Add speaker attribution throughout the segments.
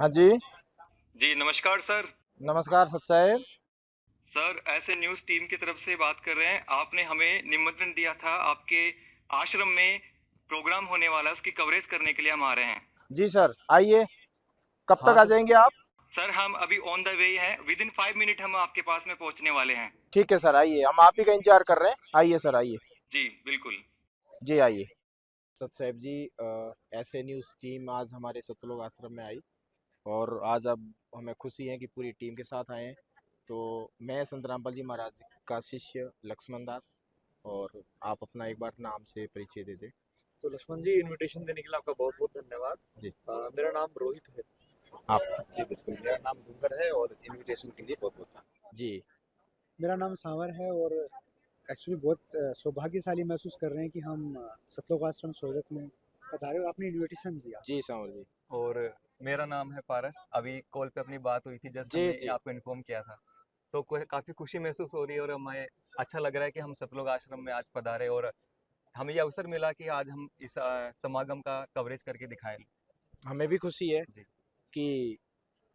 Speaker 1: हाँ जी।
Speaker 2: जी, नमस्कार सर।
Speaker 1: नमस्कार सच्चाई।
Speaker 2: सर, ऐसे न्यूज़ टीम की तरफ से बात कर रहे हैं। आपने हमें निमंत्रण दिया था, आपके आश्रम में प्रोग्राम होने वाला है, उसकी कवरेज करने के लिए हम आ रहे हैं।
Speaker 1: जी सर, आइए। कब तक
Speaker 3: हाँ
Speaker 1: आ
Speaker 3: तो
Speaker 1: जाएँगे आप?
Speaker 2: सर, हम अभी ऑन द वे हैं, विदिन 5 मिनट हम आपके पास में पहुँचने वाले हैं।
Speaker 1: ठीक है सर, आइए। हम आप ही का इंतज़ार कर रहे हैं। आइए सर, आइए।
Speaker 2: जी, बिल्कुल।
Speaker 1: जी, आइए। सत साहिब जी ऐसे न्यूज़ टीम आज हमारे सतलोक आश्रम में आई और आज अब हमें खुशी है कि पूरी टीम के साथ आए हैं। तो मैं संत रामपाल जी महाराज का शिष्य लक्ष्मण दास और आप अपना एक बार नाम से परिचय दे दें।
Speaker 3: तो लक्ष्मण जी, इनविटेशन देने के लिए आपका बहुत बहुत धन्यवाद।
Speaker 1: जी।
Speaker 3: मेरा नाम रोहित है।
Speaker 1: आप
Speaker 4: जी बिल्कुल, मेरा नाम डूंगर है और इनविटेशन के लिए बहुत बहुत धन्यवाद।
Speaker 1: जी।
Speaker 5: मेरा नाम सांवर है और एक्चुअली बहुत सौभाग्यशाली महसूस कर रहे हैं कि हम सतलोक आश्रम सोजत में पधारे और आपने इनविटेशन दिया।
Speaker 1: जी, सांवर जी।
Speaker 6: और मेरा नाम है पारस। अभी कॉल पे अपनी बात हुई थी, जस्ट
Speaker 1: जी,
Speaker 6: हमने
Speaker 1: जी।
Speaker 6: आपको इन्फॉर्म किया था। तो काफ़ी खुशी महसूस हो रही है और हमें अच्छा लग रहा है कि हम सतलोक आश्रम में आज पधारे और हमें ये अवसर मिला कि आज हम इस समागम का कवरेज करके दिखाएं।
Speaker 1: हमें भी खुशी है
Speaker 6: जी।
Speaker 1: कि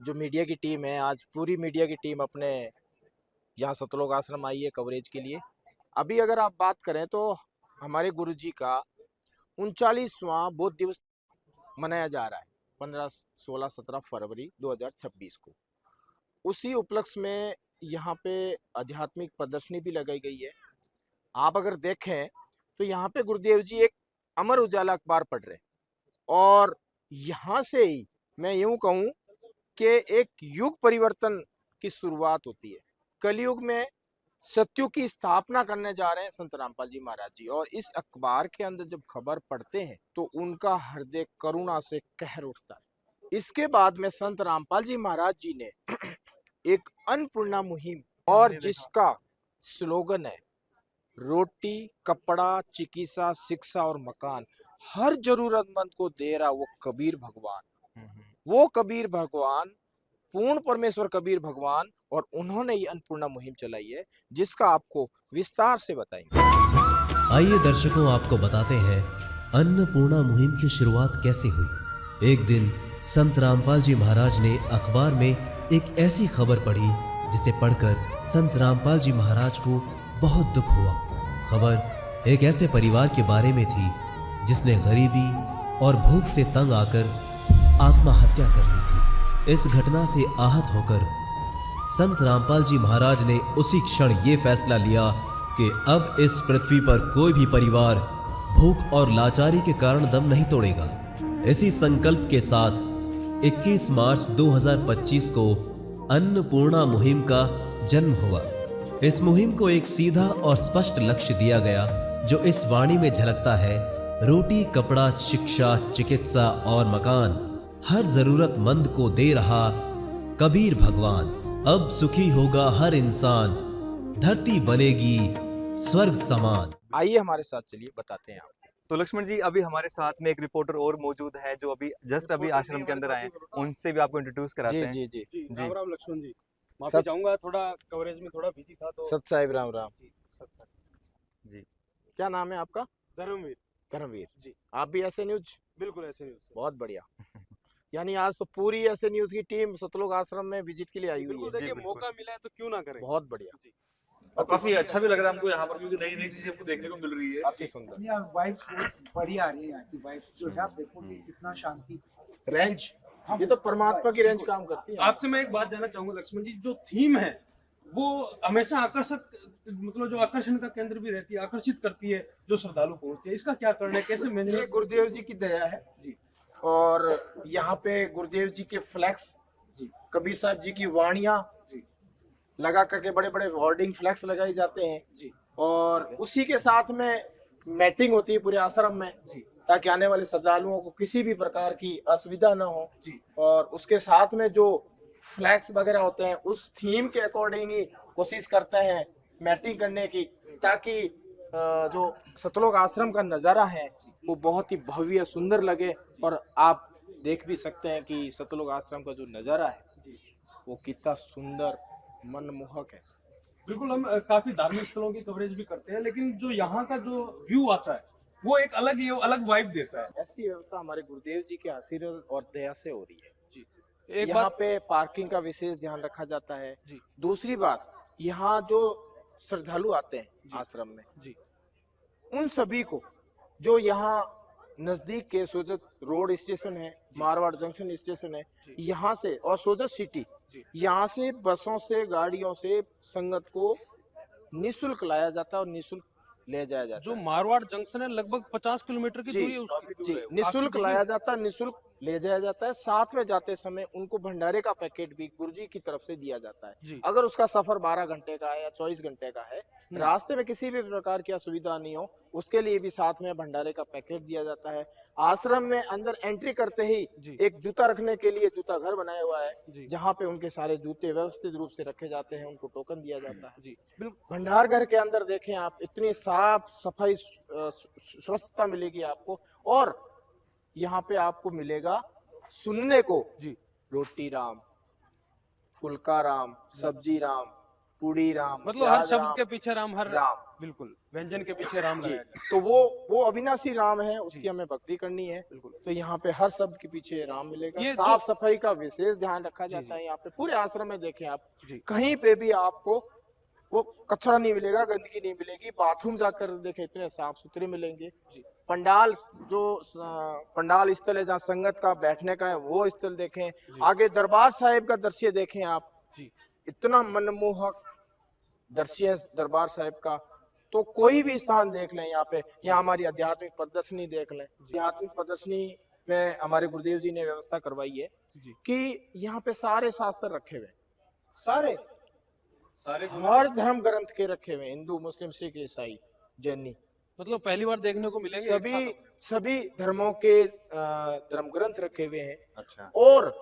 Speaker 1: जो मीडिया की टीम है, आज पूरी मीडिया की टीम अपने यहाँ सतलोक आश्रम आई है कवरेज के लिए। अभी अगर आप बात करें तो हमारे गुरुजी का 39वां बोध दिवस मनाया जा रहा है 15, 16, 17 फरवरी 2026 को। उसी उपलक्ष्य में यहाँ पे आध्यात्मिक प्रदर्शनी भी लगाई गई है। आप अगर देखें तो यहाँ पे गुरुदेव जी एक अमर उजाला अखबार पढ़ रहे हैं और यहाँ से ही मैं यूं कहूँ कि एक युग परिवर्तन की शुरुआत होती है। कलयुग में सत्युग की स्थापना करने जा रहे हैं संत रामपाल जी महाराज जी और इस अखबार के अंदर जब खबर पढ़ते हैं तो उनका हृदय करुणा से कहर उठता है। इसके बाद में संत रामपाल जी महाराज जी ने एक अन्नपूर्णा मुहिम और जिसका स्लोगन है रोटी कपड़ा चिकित्सा शिक्षा और मकान हर जरूरतमंद को दे रहा वो कबीर भगवान। वो कबीर भगवान पूर्ण परमेश्वर कबीर भगवान और उन्होंने ये अन्नपूर्णा मुहिम चलाई है जिसका आपको विस्तार से बताएंगे।
Speaker 7: आइए दर्शकों, आपको बताते हैं अन्नपूर्णा मुहिम की शुरुआत कैसे हुई। एक दिन संत रामपाल जी महाराज ने अखबार में एक ऐसी खबर पढ़ी जिसे पढ़कर संत रामपाल जी महाराज को बहुत दुख हुआ। खबर एक ऐसे परिवार के बारे में थी जिसने गरीबी और भूख से तंग आकर आत्महत्या कर ली थी। इस घटना से आहत होकर संत रामपाल जी महाराज ने उसी क्षण ये फैसला लिया कि अब इस पृथ्वी पर कोई भी परिवार भूख और लाचारी के कारण दम नहीं तोड़ेगा। इसी संकल्प के साथ 21 मार्च 2025 को अन्नपूर्णा मुहिम का जन्म हुआ। इस मुहिम को एक सीधा और स्पष्ट लक्ष्य दिया गया जो इस वाणी में झलकता है, रोटी कपड़ा शिक्षा चिकित्सा और मकान हर जरूरतमंद को दे रहा कबीर भगवान। अब सुखी होगा हर इंसान, धरती बनेगी स्वर्ग समान।
Speaker 1: आइए हमारे साथ चलिए बताते हैं आपको।
Speaker 6: तो लक्ष्मण जी, अभी हमारे साथ में एक रिपोर्टर और मौजूद है जो अभी जस्ट अभी आश्रम के अंदर आए हैं। उनसे भी आपको इंट्रोड्यूस कराते
Speaker 1: जी
Speaker 6: हैं।
Speaker 1: जी जी
Speaker 3: जी,
Speaker 6: जी।
Speaker 3: राम राम लक्ष्मण जी। माफी
Speaker 1: सत-
Speaker 3: चाहूंगा, थोड़ा कवरेज में थोड़ा बिजी था तो।
Speaker 1: सत साहिब राम राम।
Speaker 3: जी, सत
Speaker 6: जी।
Speaker 1: क्या नाम है आपका?
Speaker 3: धर्मवीर।
Speaker 1: धर्मवीर
Speaker 3: जी।
Speaker 1: आप भी ऐसे न्यूज?
Speaker 3: बिल्कुल ऐसे नहीं हो
Speaker 1: बहुत बढ़िया। यानी आज तो पूरी ऐसे न्यूज की टीम सतलोक आश्रम में विजिट के लिए आई हुई
Speaker 3: बिल्कुल,
Speaker 1: है।
Speaker 3: देखिए
Speaker 6: बिल्कुल।
Speaker 3: मौका मिला है तो क्यों ना करें।
Speaker 1: बहुत बढ़िया।
Speaker 3: जी।
Speaker 8: और काफी अच्छा भी लग रहा है हमको यहाँ पर, क्योंकि नई नई चीजें हमको देखने को मिल रही है।
Speaker 1: अति सुंदर
Speaker 5: यहाँ वाइब्स बहुत बढ़िया आ रही है। यहाँ की वाइब्स जो है आप देखोगे कितना शांति।
Speaker 1: रेंज, ये तो परमात्मा की रेंज काम करती है।
Speaker 3: आपसे मैं एक बात जानना चाहूंगा लक्ष्मण जी, जो थीम है वो हमेशा आकर्षक, मतलब जो आकर्षण का केंद्र भी रहती है, आकर्षित करती है जो श्रद्धालु पहुंचते हैं। इसका क्या करना है, कैसे
Speaker 1: ये
Speaker 3: मैनेज?
Speaker 1: गुरुदेव जी की दया है
Speaker 3: जी।
Speaker 1: और यहाँ पे गुरुदेव जी के फ्लैक्स,
Speaker 3: जी।
Speaker 1: कबीर साहब जी की वाणियां
Speaker 3: जी।
Speaker 1: लगा करके बड़े बड़े होर्डिंग फ्लैक्स लगाए जाते हैं
Speaker 3: जी।
Speaker 1: और उसी के साथ में मैटिंग होती है पूरे आश्रम में
Speaker 3: जी।
Speaker 1: ताकि आने वाले श्रद्धालुओं को किसी भी प्रकार की असुविधा ना हो।
Speaker 3: जी।
Speaker 1: और उसके साथ में जो फ्लैक्स वगैरह होते हैं उस थीम के अकॉर्डिंग ही कोशिश करते हैं मैटिंग करने की, ताकि जो सतलोक आश्रम का नज़ारा है वो बहुत ही भव्य सुंदर लगे। और आप देख भी सकते हैं कि सतलोक आश्रम का जो नज़ारा है वो कितना सुंदर मनमोहक है।
Speaker 3: बिल्कुल, हम काफी धार्मिक स्थलों की कवरेज भी करते हैं, लेकिन जो यहाँ का जो व्यू आता है वो एक अलग ही अलग वाइब देता है।
Speaker 1: ऐसी व्यवस्था हमारे गुरुदेव जी के आशीर्वाद और दया से हो रही है।
Speaker 3: जी। एक
Speaker 1: यहाँ
Speaker 3: बात
Speaker 1: पे पार्किंग का विशेष ध्यान रखा जाता है।
Speaker 3: जी
Speaker 1: दूसरी बात, यहाँ जो श्रद्धालु आते हैं
Speaker 3: जी
Speaker 1: आश्रम में,
Speaker 3: जी
Speaker 1: उन सभी को जो यहाँ नजदीक के सोजत रोड स्टेशन है, मारवाड़ जंक्शन स्टेशन है,
Speaker 3: जी।
Speaker 1: यहाँ से और सोजत सिटी,
Speaker 3: जी।
Speaker 1: यहाँ से बसों से गाड़ियों से संगत को निशुल्क लाया जाता है और निशुल्क ले जाया जाता
Speaker 3: जो
Speaker 1: है।
Speaker 3: मारवाड़ जंक्शन है लगभग 50 किलोमीटर की
Speaker 1: जी,
Speaker 3: दूरी है उसकी।
Speaker 1: जी,
Speaker 3: काफी
Speaker 1: निशुल्क
Speaker 3: दूरी
Speaker 1: लाया
Speaker 3: है।
Speaker 1: जाता है, निशुल्क ले जाया जाता है। साथ में जाते समय उनको भंडारे का पैकेट भी गुरुजी की तरफ से दिया जाता है।
Speaker 3: जी
Speaker 1: अगर उसका सफर 12 घंटे का है या 24 घंटे का है,
Speaker 3: हम्म।
Speaker 1: रास्ते में किसी भी प्रकार की असुविधा नहीं हो, उसके लिए भी साथ में भंडारे का पैकेट दिया जाता है। आश्रम में अंदर एंट्री करते ही
Speaker 3: जी
Speaker 1: एक जूता रखने के लिए जूता घर बनाया हुआ है,
Speaker 3: जी
Speaker 1: जहाँ पे उनके सारे जूते व्यवस्थित रूप से रखे जाते हैं, उनको टोकन दिया जाता है।
Speaker 3: जी बिल्कुल
Speaker 1: भंडार घर के अंदर देखें आप, इतनी साफ सफाई स्वच्छता मिलेगी आपको। और यहाँ पे आपको मिलेगा सुनने को
Speaker 3: जी
Speaker 1: रोटी राम, फुल्का राम, सब्जी राम, पूड़ी राम,
Speaker 3: मतलब हर
Speaker 1: प्याज
Speaker 3: शब्द
Speaker 1: राम,
Speaker 3: के पीछे राम, हर
Speaker 1: राम।
Speaker 3: बिल्कुल व्यंजन के पीछे राम
Speaker 1: जी,
Speaker 3: लगाया गया।
Speaker 1: तो वो अविनाशी राम है, उसकी हमें भक्ति करनी है।
Speaker 3: बिल्कुल
Speaker 1: तो यहाँ पे हर शब्द के पीछे राम मिलेगा।
Speaker 3: ये
Speaker 1: साफ सफाई का विशेष ध्यान रखा
Speaker 3: जी,
Speaker 1: जाता
Speaker 3: जी।
Speaker 1: है यहाँ पे। पूरे आश्रम में देखें आप,
Speaker 3: जी
Speaker 1: कहीं पे भी आपको वो कचरा नहीं मिलेगा, गंदगी नहीं मिलेगी। बाथरूम जाकर देखें, इतने साफ सुथरे मिलेंगे।
Speaker 3: जी
Speaker 1: पंडाल जो पंडाल स्थल है जहाँ संगत का बैठने का है, वो स्थल देखें। आगे दरबार साहिब का दृश्य देखें आप,
Speaker 3: जी
Speaker 1: इतना मनमोहक दृश्य है दरबार साहिब का। तो कोई भी स्थान देख लें यहाँ पे, यहाँ हमारी आध्यात्मिक प्रदर्शनी देख लें। आध्यात्मिक प्रदर्शनी में हमारे गुरुदेव जी ने व्यवस्था करवाई है
Speaker 3: जी
Speaker 1: कि यहाँ पे सारे शास्त्र रखे हुए हैं, सारे
Speaker 3: सारे
Speaker 1: हर धर्म ग्रंथ के रखे हुए हैं, हिंदू मुस्लिम सिख ईसाई जैनी,
Speaker 3: मतलब पहली बार देखने को मिलेंगे एक
Speaker 1: सभी
Speaker 3: साथ।
Speaker 1: सभी धर्मों के धर्म ग्रंथ रखे हुए हैं।
Speaker 4: अच्छा,
Speaker 1: और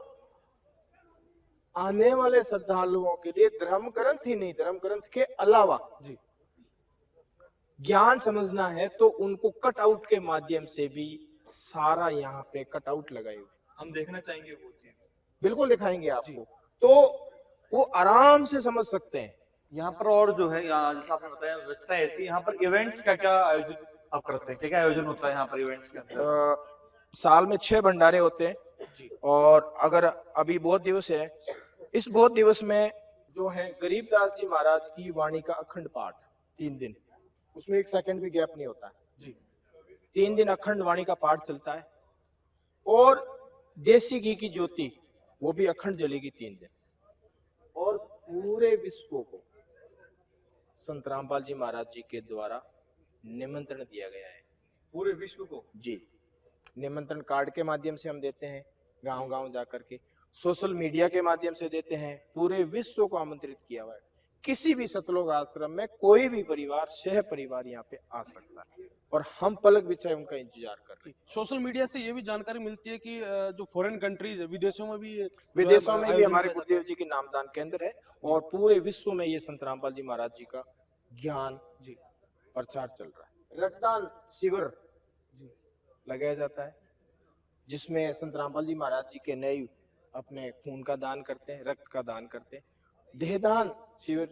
Speaker 1: आने वाले श्रद्धालुओं के लिए धर्म ग्रंथ ही नहीं, धर्म ग्रंथ के अलावा
Speaker 3: जी
Speaker 1: ज्ञान समझना है तो उनको कट आउट के माध्यम से भी सारा यहाँ पे कट आउट लगाए हुए हैं।
Speaker 6: हम देखना चाहेंगे वो चीज।
Speaker 1: बिल्कुल दिखाएंगे आपको, तो वो आराम से समझ सकते हैं।
Speaker 8: यहाँ पर और जो है, यहाँ जैसा आपने बताया व्यवस्था ऐसी, यहाँ पर इवेंट्स क्या क्या आयोजित आप करते हैं, क्या क्या आयोजन होता है यहाँ पर इवेंट्स के अंदर?
Speaker 1: साल में 6 भंडारे होते हैं। और अगर अभी बोध दिवस है, इस बोध दिवस में जो है गरीबदास जी महाराज की वाणी का अखंड पाठ 3 दिन, उसमें 1 सेकंड भी गैप नहीं होता है जी। 3 दिन अखंड वाणी का पाठ चलता है। और देसी घी की ज्योति वो भी अखंड जलेगी 3 दिन। और पूरे विश्व को संत रामपाल जी महाराज जी के द्वारा निमंत्रण दिया गया है।
Speaker 6: पूरे विश्व को
Speaker 1: जी, निमंत्रण कार्ड के माध्यम से हम देते हैं, गांव गांव जाकर के, सोशल मीडिया के माध्यम से देते हैं। पूरे विश्व को आमंत्रित किया हुआ है। किसी भी सतलोक आश्रम में कोई भी परिवार, सह परिवार यहाँ पे आ सकता है और हम पलक बिछाए उनका इंतजार कर रहे हैं।
Speaker 3: सोशल मीडिया से ये भी जानकारी मिलती है कि जो फॉरेन कंट्रीज है, विदेशों में भी
Speaker 1: विदेशों में भी
Speaker 3: आयोजन
Speaker 1: हमारे
Speaker 3: किया
Speaker 1: गुरुदेव जी के नामदान केंद्र है और पूरे विश्व में ये संत रामपाल जी महाराज जी का ज्ञान
Speaker 3: जी
Speaker 1: प्रचार चल रहा है। रक्तदान शिविर लगाया जाता है, जिसमें संत रामपाल जी महाराज जी के नए अपने खून का दान करते हैं, रक्त का दान करते हैं। देहदान शिविर,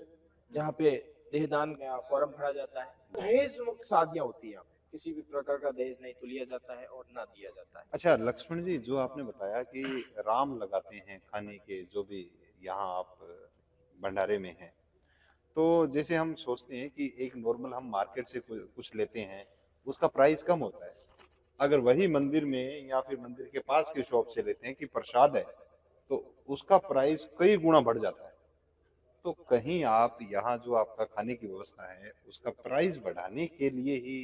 Speaker 1: जहाँ पे देहदान का फॉर्म भरा जाता है। दहेज मुक्त शादियां होती है यहाँ पे, किसी भी प्रकार का दहेज नहीं तो लिया जाता है और ना दिया जाता है।
Speaker 4: अच्छा लक्ष्मण जी, जो आपने बताया कि राम लगाते हैं खाने के, जो भी यहाँ आप भंडारे में हैं, तो जैसे हम सोचते हैं कि एक नॉर्मल हम मार्केट से कुछ लेते हैं, उसका प्राइस कम होता है। अगर वही मंदिर में या फिर मंदिर के पास के शॉप से लेते हैं कि प्रसाद है, तो उसका प्राइस कई गुना बढ़ जाता है। तो कहीं आप यहाँ जो आपका खाने की व्यवस्था है, उसका प्राइस बढ़ाने के लिए ही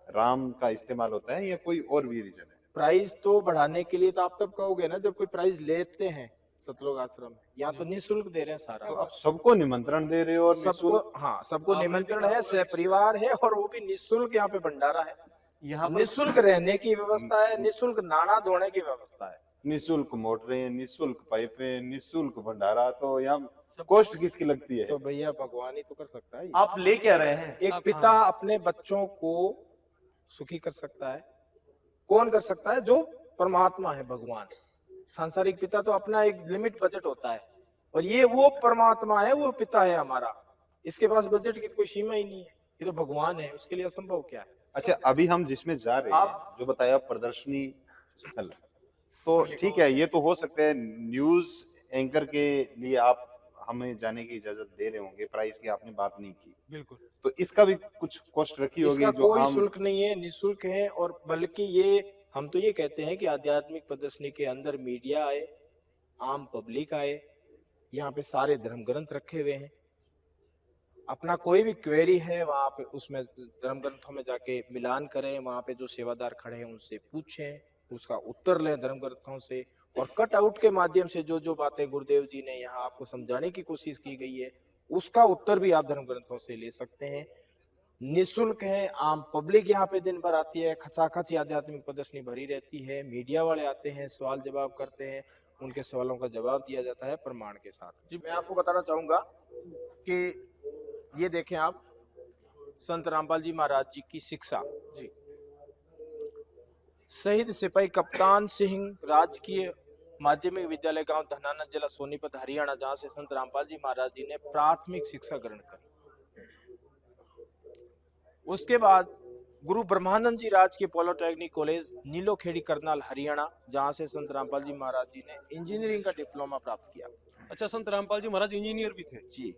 Speaker 4: राम का इस्तेमाल होता है या कोई और भी रीजन है?
Speaker 1: प्राइस तो बढ़ाने के लिए तो आप तब कहोगे ना जब कोई प्राइस लेते हैं सतलोक आश्रम में। यहाँ तो निःशुल्क दे रहे हैं सारा।
Speaker 4: तो आप सबको निमंत्रण दे रहे हो और
Speaker 1: सबको,
Speaker 4: निःशुल्क?
Speaker 1: हाँ, सबको निमंत्रण है, सह परिवार है और वो भी निःशुल्क यहाँ पे भंडारा है।
Speaker 6: यहाँ पर
Speaker 1: निःशुल्क रहने की व्यवस्था है, निःशुल्क नाना धोने की व्यवस्था है।
Speaker 4: निःशुल्क मोटरें, निःशुल्क पाइपें, निःशुल्क भंडारा, तो यहाँ कॉस्ट किसकी लगती है?
Speaker 1: तो भैया भगवान ही तो कर सकता है।
Speaker 8: आप ले क्या रहे हैं?
Speaker 1: एक पिता अपने बच्चों को सुखी कर सकता है। कौन कर सकता है? जो परमात्मा है, भगवान। सांसारिक पिता तो अपना एक लिमिट बजट होता है और ये वो परमात्मा है, वो पिता है हमारा। इसके पास बजट की कोई सीमा ही नहीं है। ये तो भगवान है, उसके लिए असंभव क्या है।
Speaker 4: अच्छा, अभी हम जिसमें जा रहे हैं, जो बताया प्रदर्शनी स्थल, तो ठीक है, ये तो हो सकता है न्यूज एंकर के लिए आप हमें जाने की इजाजत दे रहे होंगे, प्राइस की आपने बात नहीं की,
Speaker 3: बिल्कुल।
Speaker 4: तो इसका भी कुछ कॉस्ट रखी होगी
Speaker 1: इसका
Speaker 4: जो
Speaker 1: कोई
Speaker 4: आम।
Speaker 1: शुल्क नहीं है, निःशुल्क है। और बल्कि ये हम तो ये कहते हैं कि आध्यात्मिक प्रदर्शनी के अंदर मीडिया आए, आम पब्लिक आए, यहाँ पे सारे धर्म ग्रंथ रखे हुए हैं। अपना कोई भी क्वेरी है वहाँ पे उसमें धर्म ग्रंथों में जाके मिलान करें, वहाँ पे जो सेवादार खड़े हैं उनसे पूछें, उसका उत्तर लें धर्म ग्रंथों से। और कट आउट के माध्यम से जो जो बातें गुरुदेव जी ने यहाँ आपको समझाने की कोशिश की गई है, उसका उत्तर भी आप धर्म ग्रंथों से ले सकते हैं। निःशुल्क है, आम पब्लिक यहाँ पे दिन भर आती है, खचाखच आध्यात्मिक प्रदर्शनी भरी रहती है, मीडिया वाले आते हैं, सवाल जवाब करते हैं, उनके सवालों का जवाब दिया जाता है प्रमाण के साथ। जी, मैं आपको बताना चाहूंगा कि ये देखें आप, संत रामपाल जी महाराज जी की शिक्षा। जी, शहीद सिपाही कप्तान सिंह राजकीय माध्यमिक विद्यालय गांव धनाना जिला सोनीपत हरियाणा, जहां से संत रामपाल जी महाराज जी ने प्राथमिक शिक्षा ग्रहण करी। उसके बाद गुरु ब्रह्मानंद जी राजकीय पॉलिटेक्निक कॉलेज नीलोखेड़ी करनाल हरियाणा, जहां से संत रामपाल जी महाराज जी ने इंजीनियरिंग का डिप्लोमा प्राप्त किया।
Speaker 3: अच्छा, संत रामपाल जी महाराज इंजीनियर भी थे?
Speaker 1: जी।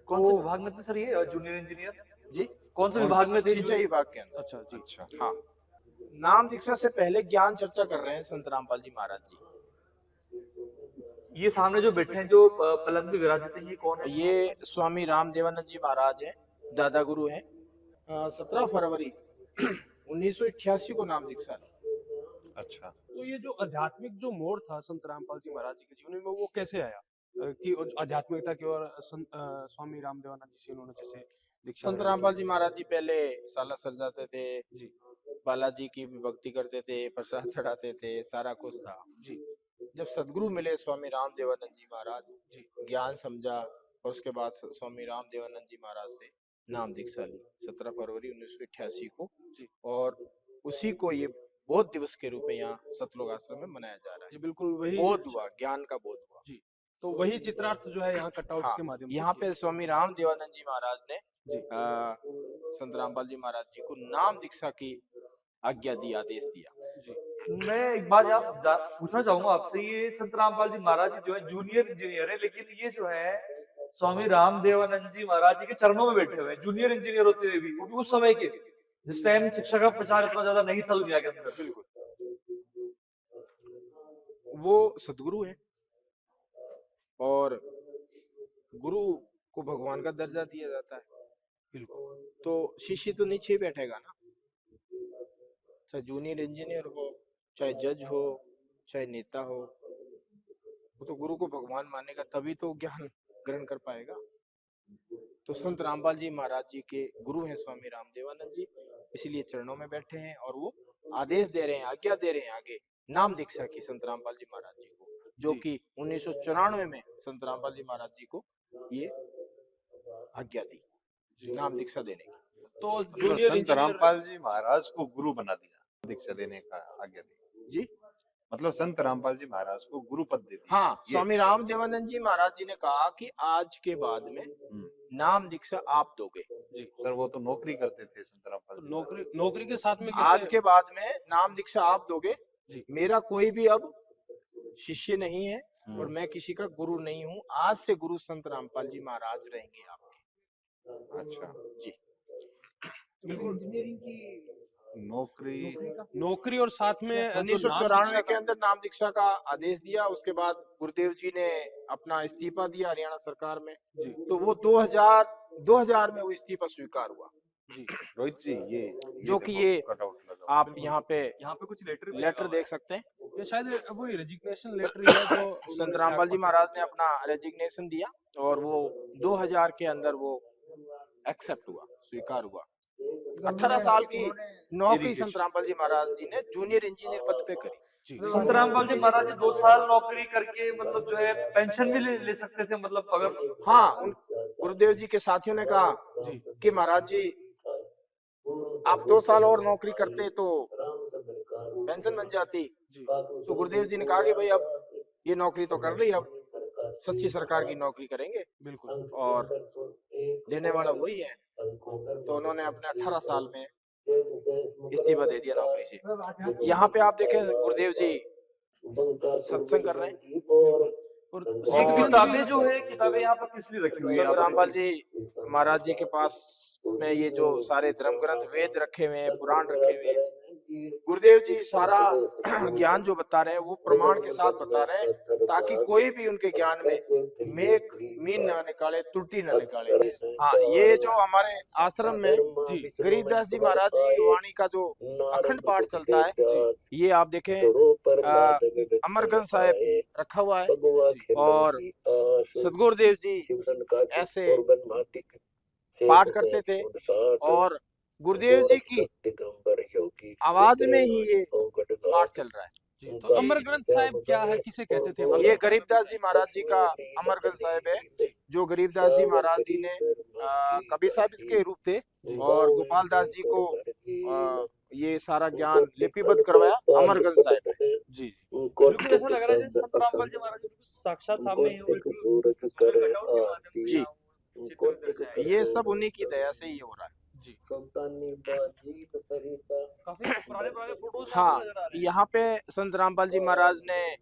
Speaker 8: कौन से विभाग में थे सर ये, जूनियर इंजीनियर?
Speaker 1: जी,
Speaker 8: कौन से विभाग में थे?
Speaker 1: सिंचाई विभाग के अंदर।
Speaker 3: अच्छा जी।
Speaker 4: अच्छा,
Speaker 1: हाँ। नाम दीक्षा से पहले ज्ञान चर्चा कर रहे हैं संत रामपाल जी महाराज जी।
Speaker 8: ये सामने जो बैठे हैं, जो पलंग पे विराजित हैं, ये कौन है?
Speaker 1: ये स्वामी रामदेवानंद जी महाराज हैं, दादा गुरु हैं। 17 फरवरी 1988 को नाम दीक्षा ली।
Speaker 4: अच्छा।
Speaker 3: तो ये जो आध्यात्मिक जो मोड़ था संत रामपाल जी महाराज जी के जीवन में, वो कैसे आया कि आध्यात्मिकता की ओर स्वामी रामदेवानंद जी से उन्होंने जैसे दीक्षा
Speaker 1: संत
Speaker 3: ग्रहण
Speaker 1: रामपाल जी महाराज जी पहले सालासर जाते थे
Speaker 3: जी।
Speaker 1: बालाजी की भी भक्ति करते थे, प्रसाद चढ़ाते थे, सारा कुछ था
Speaker 3: जी।
Speaker 1: जब सदगुरु मिले स्वामी रामदेवानंद जी महाराज जी, ज्ञान समझा और उसके बाद स्वामी रामदेवानंद जी महाराज से नाम दीक्षा ली 17 फरवरी 1988 को जी। और उसी को ये बोध दिवस के रूप में यहाँ सतलोक आश्रम में मनाया जा रहा
Speaker 3: जी,
Speaker 1: है।
Speaker 3: बिल्कुल वही
Speaker 1: बोध हुआ, ज्ञान का बोध हुआ
Speaker 3: जी। तो वही चित्रार्थ जो है यहाँ कटआउट्स
Speaker 1: हाँ,
Speaker 3: के माध्यम से
Speaker 1: यहाँ
Speaker 3: किया।
Speaker 1: पे स्वामी रामदेवानंद जी महाराज ने
Speaker 3: जी।
Speaker 1: संत रामपाल जी महाराज जी को नाम दीक्षा की आज्ञा दी, आदेश दिया
Speaker 3: जी।
Speaker 8: मैं एक बात पूछना चाहूंगा आपसे, ये संत रामपाल जी महाराज जी जो है जूनियर इंजीनियर है, लेकिन ये जो है स्वामी रामदेवानंद जी महाराज जी के चरणों में बैठे हुए हैं, जूनियर इंजीनियर होते हुए भी, वो भी उस समय के, जिस टाइम शिक्षा का प्रचार इतना ज्यादा नहीं था दुनिया के अंदर।
Speaker 1: बिल्कुल, वो सदगुरु है और गुरु को भगवान का दर्जा दिया जाता है।
Speaker 3: बिल्कुल।
Speaker 1: तो शिष्य तो नीचे ही बैठेगा ना, चाहे जूनियर इंजीनियर हो, चाहे जज हो, चाहे नेता हो, वो तो गुरु को भगवान मानेगा, तभी तो ज्ञान ग्रहण कर पाएगा। तो संत रामपाल जी महाराज जी के गुरु हैं स्वामी रामदेवानंद जी, इसलिए चरणों में बैठे हैं और वो आदेश दे रहे हैं, आज्ञा दे रहे हैं आगे नाम दीक्षा की संत रामपाल जी महाराज जी को, जो कि 1994 में संत रामपाल जी महाराज जी को ये आज्ञा दी नाम दीक्षा देने की।
Speaker 3: तो
Speaker 4: मतलब
Speaker 3: जूनियर
Speaker 4: संत
Speaker 3: इंजीनियर
Speaker 4: रामपाल जी महाराज को गुरु बना दिया, दीक्षा देने का आज्ञा दी
Speaker 1: जी।
Speaker 4: मतलब संत रामपाल जी महाराज को गुरु पद दे दिया।
Speaker 1: हाँ, स्वामी रामदेवानंद जी महाराज जी ने कहा कि आज के बाद में नाम दीक्षा आप दोगे
Speaker 3: जी।
Speaker 4: सर वो तो नौकरी करते थे संत रामपाल जी।
Speaker 3: नौकरी के साथ में
Speaker 1: आज के बाद में नाम दीक्षा आप दोगे
Speaker 3: जी।
Speaker 1: मेरा कोई भी अब शिष्य नहीं है और मैं किसी का गुरु नहीं हूँ, आज से गुरु संत रामपाल जी महाराज रहेंगे आपके।
Speaker 4: अच्छा
Speaker 1: जी,
Speaker 3: बिल्कुल।
Speaker 1: इंजीनियरिंग की
Speaker 3: नौकरी और साथ में
Speaker 1: 1994 के अंदर नाम दीक्षा का आदेश दिया। उसके बाद गुरुदेव जी ने अपना इस्तीफा दिया हरियाणा सरकार में
Speaker 3: जी।
Speaker 1: तो वो 2000 में वो इस्तीफा स्वीकार हुआ
Speaker 3: जी।
Speaker 4: रोहित जी ये
Speaker 1: जो कि ये
Speaker 4: कटआउट लगा
Speaker 1: आप यहाँ पे
Speaker 6: कुछ
Speaker 1: लेटर देख सकते हैं।
Speaker 3: ये शायद वही रेजिग्नेशन लेटर है जो
Speaker 1: संत रामपाल जी महाराज ने अपना रेजिग्नेशन दिया और वो 2000 के अंदर वो एक्सेप्ट हुआ, स्वीकार हुआ। 18 साल की नौकरी संत रामपाल जी महाराज जी ने जूनियर इंजीनियर पद पे करी।
Speaker 8: संत रामपाल जी महाराज जी 2 साल नौकरी करके मतलब जो है पेंशन भी ले सकते थे, मतलब अगर
Speaker 1: हाँ, उन गुरुदेव जी के साथियों ने कहा कि महाराज जी आप 2 साल और नौकरी करते तो पेंशन बन जाती। तो गुरुदेव जी ने कहा कि भाई अब ये नौकरी तो कर ली, अब सच्ची सरकार की नौकरी करेंगे
Speaker 3: बिल्कुल
Speaker 1: और देने वाला वही है। तो उन्होंने अपने 18 साल में इस्तीफा दे दिया नौकरी से। यहाँ पे आप देखें गुरुदेव जी सत्संग कर रहे हैं।
Speaker 3: और
Speaker 8: ये
Speaker 1: और
Speaker 8: किताबें जो है किताबें यहाँ पर किस लिए रखी हुई है
Speaker 1: संत
Speaker 8: यहाँ पर?
Speaker 1: रामपाल जी महाराज जी के पास में ये जो सारे धर्म ग्रंथ वेद रखे हुए हैं, पुराण रखे हुए हैं, गुरुदेव जी सारा ज्ञान जो बता रहे हैं वो प्रमाण के साथ बता रहे हैं, ताकि कोई भी उनके ज्ञान में मेक मीन न निकाले, त्रुटि न निकाले। हाँ, ये जो हमारे आश्रम में जी गरीबदास जी महाराज जी वाणी का जो अखंड पाठ चलता है जी, ये आप देखें अमरगंज साहिब रखा हुआ है और सदगुरुदेव जी ऐसे पाठ करते थे और गुरुदेव जी की आवाज में ही ये पाठ चल रहा है।
Speaker 3: जी, तो अमर ग्रंथ साहिब क्या है, किसे कहते थे?
Speaker 1: ये गरीबदास जी महाराज जी का अमरगंज साहिब है, जो गरीबदास जी महाराज जी ने कबीर साहिब इसके रूप थे और गोपाल दास जी को ये सारा ज्ञान लिपिबद्ध करवाया अमरगंज साहिब है। जी
Speaker 8: बिल्कुल ऐसा लग रहा है जैसे संत रामपाल जी महाराज बिल्कुल साक्षात सामने ही हो, बिल्कुल कटआउट के माध्यम से
Speaker 1: जी,
Speaker 8: चित्र दर्शाया है।
Speaker 1: ये सब उन्हीं की दया से ही हो रहा है।
Speaker 3: जी
Speaker 8: काफी पुराने पुराने फोटोज
Speaker 1: हाँ,
Speaker 8: नजर आ रहे हैं।
Speaker 1: यहाँ पे संत रामपाल जी महाराज ने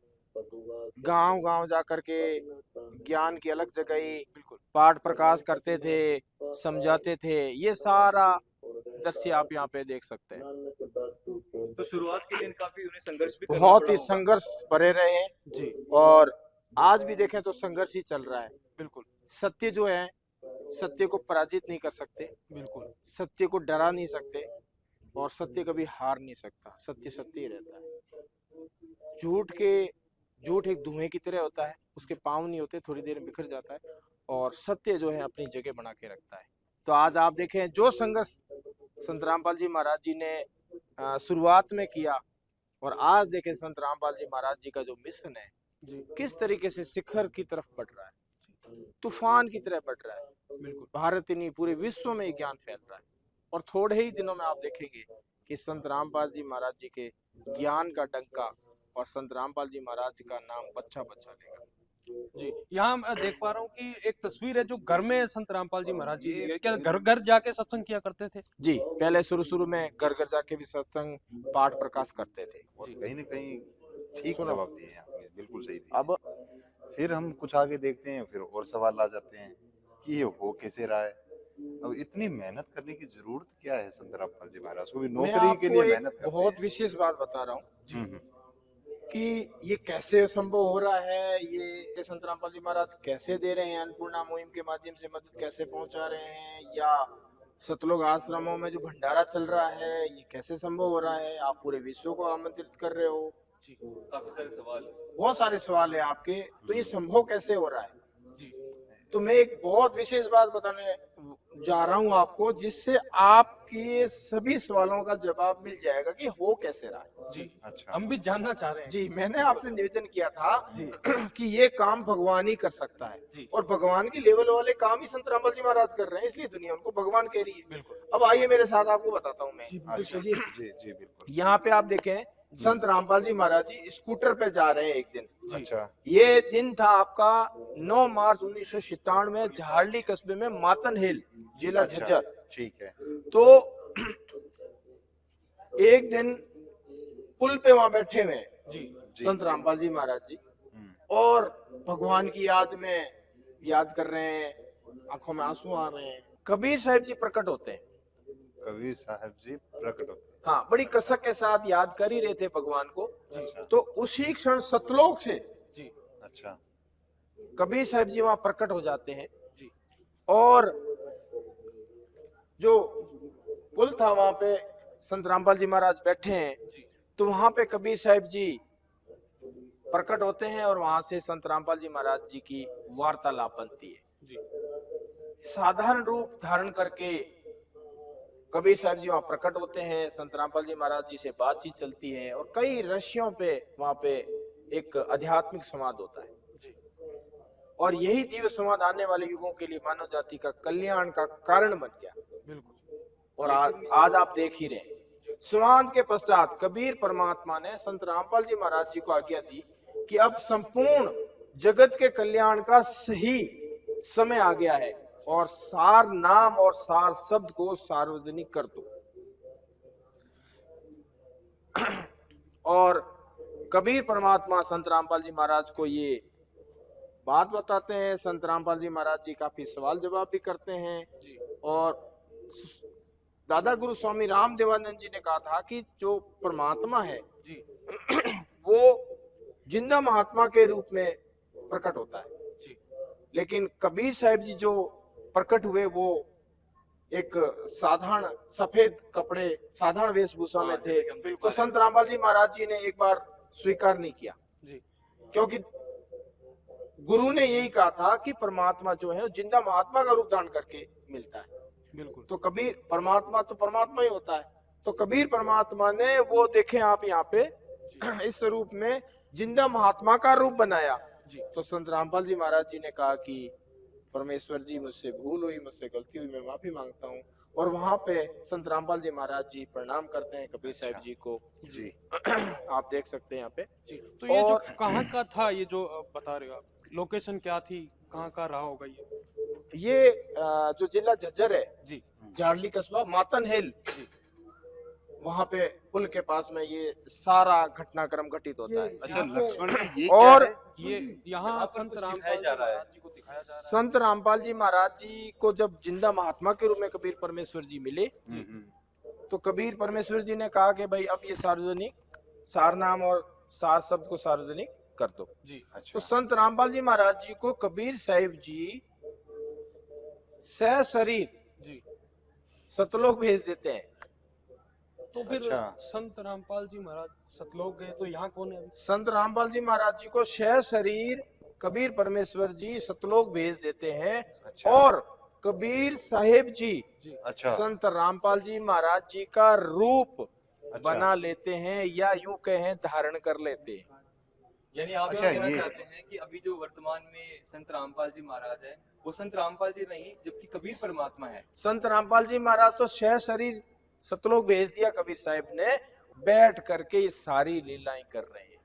Speaker 1: गांव गांव जा करके ज्ञान की अलग जगाई, बिल्कुल पाठ प्रकाश करते थे, समझाते थे, ये सारा दृश्य आप यहाँ पे देख सकते हैं।
Speaker 6: तो शुरुआत के दिन काफी उन्हें संघर्ष भी करना
Speaker 1: बहुत
Speaker 6: पड़ा
Speaker 1: ही
Speaker 6: होगा।
Speaker 1: संघर्ष भरे रहे हैं
Speaker 3: जी
Speaker 1: और आज भी देखें तो संघर्ष ही चल रहा है। बिल्कुल सत्य जो है, सत्य को पराजित नहीं कर सकते, बिल्कुल सत्य को डरा नहीं सकते और सत्य कभी हार नहीं सकता, सत्य सत्य ही रहता है। झूठ एक धुएं की तरह होता है, उसके पांव नहीं होते, थोड़ी देर में बिखर जाता है और सत्य जो है अपनी जगह बना के रखता है। तो आज आप देखें जो संघर्ष संत रामपाल जी महाराज जी ने शुरुआत में किया और आज देखें संत रामपाल जी महाराज जी का जो मिशन है जी किस तरीके से शिखर की तरफ बढ़ रहा है, तूफान की तरह बढ़ रहा है। बिल्कुल भारत ही नहीं पूरे विश्व में ज्ञान फैल रहा है और थोड़े ही दिनों में आप देखेंगे कि संत रामपाल जी महाराज जी के ज्ञान का डंका और संत रामपाल जी महाराज का नाम बच्चा बच्चा लेगा।
Speaker 3: जी, यहाँ मैं देख पा रहा हूँ कि एक तस्वीर है जो घर में संत रामपाल जी महाराज जी की है। क्या घर घर जाके सत्संग किया करते थे?
Speaker 1: जी, पहले शुरू में घर घर जाके भी सत्संग पाठ प्रकाश करते थे।
Speaker 4: और कहीं न कहीं ठीक
Speaker 1: सुनो।
Speaker 4: जवाब दिए हैं आपने, बिल्कुल सही दिए।
Speaker 1: अब
Speaker 4: फिर हम कुछ आगे देखते हैं, फिर और सवाल आ जाते हैं कि ये हो कैसे रहा है। अब इतनी मेहनत करने की जरूरत क्या है संत रामपाल जी महाराज को? भी
Speaker 1: मैं
Speaker 4: नौकरी के
Speaker 1: आपको
Speaker 4: लिए
Speaker 1: एक
Speaker 4: मेहनत करते
Speaker 1: बहुत
Speaker 4: हैं।
Speaker 1: विशेष बात बता रहा हूँ
Speaker 4: हम्म,
Speaker 1: कि ये कैसे संभव हो रहा है, ये संत रामपाल जी महाराज कैसे दे रहे हैं, अन्नपूर्णा मुहिम के माध्यम से मदद कैसे पहुंचा रहे हैं, या सतलोक आश्रमों में जो भंडारा चल रहा है ये कैसे संभव हो रहा है, आप पूरे विश्व को आमंत्रित कर रहे हो।
Speaker 3: जी
Speaker 6: काफी सारे सवाल
Speaker 1: बहुत सारे सवाल है आपके, तो ये संभव कैसे हो रहा है।
Speaker 3: जी
Speaker 1: तो मैं एक बहुत विशेष बात बताने जा रहा हूँ आपको, जिससे आपके सभी सवालों का जवाब मिल जाएगा कि हो कैसे रहा है।
Speaker 3: जी
Speaker 4: अच्छा,
Speaker 3: हम भी जानना चाह रहे हैं।
Speaker 1: जी, मैंने आपसे निवेदन किया था कि ये काम भगवान ही कर सकता है
Speaker 3: जी।
Speaker 1: और भगवान के लेवल वाले काम ही संत रामपाल जी महाराज कर रहे हैं, इसलिए दुनिया उनको भगवान कह रही है।
Speaker 3: बिल्कुल।
Speaker 1: अब आइए मेरे साथ, आपको बताता हूँ मैं।
Speaker 4: अच्छा, जी जी बिल्कुल।
Speaker 1: यहाँ पे आप देखें संत रामपाल जी महाराज जी स्कूटर पे जा रहे हैं एक दिन।
Speaker 4: अच्छा,
Speaker 1: ये दिन था आपका 9 मार्च 1997 में झारली कस्बे में मातन हिल, जिला
Speaker 4: अच्छा,
Speaker 1: झज्जर।
Speaker 4: ठीक है।
Speaker 1: तो एक दिन पुल पे वहां बैठे हुए हैं
Speaker 3: जी
Speaker 4: जी।
Speaker 1: संत रामपाल जी महाराज जी
Speaker 4: हम्म,
Speaker 1: और भगवान की याद में याद कर रहे हैं, आंखों में आंसू आ रहे हैं। कबीर साहिब जी प्रकट होते हैं।
Speaker 4: कबीर साहब जी प्रकट होते हैं।
Speaker 1: हाँ, बड़ी कसक के साथ याद कर ही रहे थे भगवान को।
Speaker 4: अच्छा,
Speaker 1: तो उसी क्षण सतलोक से
Speaker 3: जी
Speaker 4: अच्छा,
Speaker 1: कबीर साहिब जी वहां प्रकट हो जाते हैं
Speaker 3: जी
Speaker 1: और जो पुल था वहां पे संत रामपाल जी महाराज बैठे हैं,
Speaker 3: जी
Speaker 1: तो वहां पे कबीर साहिब जी प्रकट होते हैं और वहां से संत रामपाल जी महाराज जी की वार्तालाप बनती है।
Speaker 3: जी
Speaker 1: साधारण रूप धारण करके कबीर साहिब जी वहां प्रकट होते हैं, संत रामपाल जी महाराज जी से बातचीत चलती है और कई ऋषियों पे वहां पे एक आध्यात्मिक संवाद होता है। और यही दिव्य संवाद आने वाले युगों के लिए मानव जाति का कल्याण का कारण बन गया।
Speaker 3: बिल्कुल।
Speaker 1: और आज आप देख ही रहे, संवाद के पश्चात कबीर परमात्मा ने संत रामपाल जी महाराज जी को आज्ञा दी कि अब संपूर्ण जगत के कल्याण का सही समय आ गया है और सार नाम और सार शब्द को सार्वजनिक कर दो। और कबीर परमात्मा संत रामपाल जी महाराज को ये बात बताते हैं। संत रामपाल जी महाराज जी काफी सवाल जवाब भी करते हैं। और दादा गुरु स्वामी राम देवानंद जी ने कहा था कि जो परमात्मा है
Speaker 3: जी
Speaker 1: वो जिंदा महात्मा के रूप में प्रकट होता है
Speaker 3: जी।
Speaker 1: लेकिन कबीर साहिब जी जो प्रकट हुए वो एक साधारण सफेद कपड़े साधारण वेशभूषा में थे। तो संत रामपाल जी महाराज जी ने एक बार स्वीकार नहीं किया
Speaker 3: जी।
Speaker 1: क्योंकि गुरु ने यही कहा था कि परमात्मा जो है वो जिंदा महात्मा का रूप धारण करके मिलता है।
Speaker 3: बिल्कुल।
Speaker 1: तो कबीर परमात्मा तो परमात्मा ही होता है। तो कबीर परमात्मा ने वो देखें आप यहाँ पे इस रूप में जिंदा महात्मा का रूप बनाया
Speaker 3: जी।
Speaker 1: तो संत रामपाल जी महाराज जी ने कहा कि परमेश्वर जी मुझसे भूल हुई, मुझसे गलती हुई, मैं माफी मांगता हूँ। और वहां पे संत रामपाल जी महाराज जी प्रणाम करते हैं कबीर साहिब जी को
Speaker 4: जी।
Speaker 1: आप देख सकते हैं यहाँ पे
Speaker 3: जी। तो ये जो
Speaker 1: और-
Speaker 3: कहाँ का था, ये जो बता रहे हो आप, लोकेशन क्या थी, कहाँ का रहा होगा ये?
Speaker 1: जो जिला झज्जर है
Speaker 3: जी
Speaker 1: झाड़ली कस्बा मातन हिल
Speaker 3: जी।
Speaker 1: वहां पे पुल के पास में ये सारा घटनाक्रम घटित होता है।
Speaker 4: अच्छा लक्ष्मण जी, ये
Speaker 1: और
Speaker 4: क्या है?
Speaker 3: ये यहाँ संत रामपाल
Speaker 8: जा रहा है।
Speaker 3: जी को दिखाया जा रहा है।
Speaker 1: संत रामपाल जी महाराज जी को जब जिंदा महात्मा के रूप में कबीर परमेश्वर जी मिले तो कबीर परमेश्वर जी ने कहा कि भाई अब ये सार्वजनिक सार नाम और सार शब्द को सार्वजनिक कर दो
Speaker 3: जी।
Speaker 1: तो
Speaker 4: अच्छा
Speaker 1: संत रामपाल जी महाराज जी को कबीर साहिब जी सशरीर
Speaker 3: जी।
Speaker 1: सतलोक भेज देते हैं।
Speaker 3: तो फिर
Speaker 4: अच्छा।
Speaker 3: संत रामपाल जी महाराज सतलोक गए, तो यहाँ कौन है अभी?
Speaker 1: संत रामपाल जी महाराज जी को सशरीर कबीर परमेश्वर जी सतलोक भेज देते हैं।
Speaker 4: अच्छा।
Speaker 1: और कबीर साहिब जी
Speaker 4: अच्छा
Speaker 1: संत रामपाल जी महाराज जी का रूप
Speaker 4: अच्छा।
Speaker 1: बना लेते हैं या यूं कहें धारण कर लेते हैं।
Speaker 6: यानी आप
Speaker 4: अच्छा,
Speaker 6: ये कहना
Speaker 4: ये-
Speaker 6: चाहते हैं कि अभी जो वर्तमान में संत रामपाल जी महाराज है वो संत रामपाल जी नहीं जबकि कबीर परमात्मा है।
Speaker 1: संत रामपाल जी महाराज तो सशरीर सतलोक भेज दिया, कबीर साहिब ने बैठ करके ये सारी लीलाएं कर रहे हैं।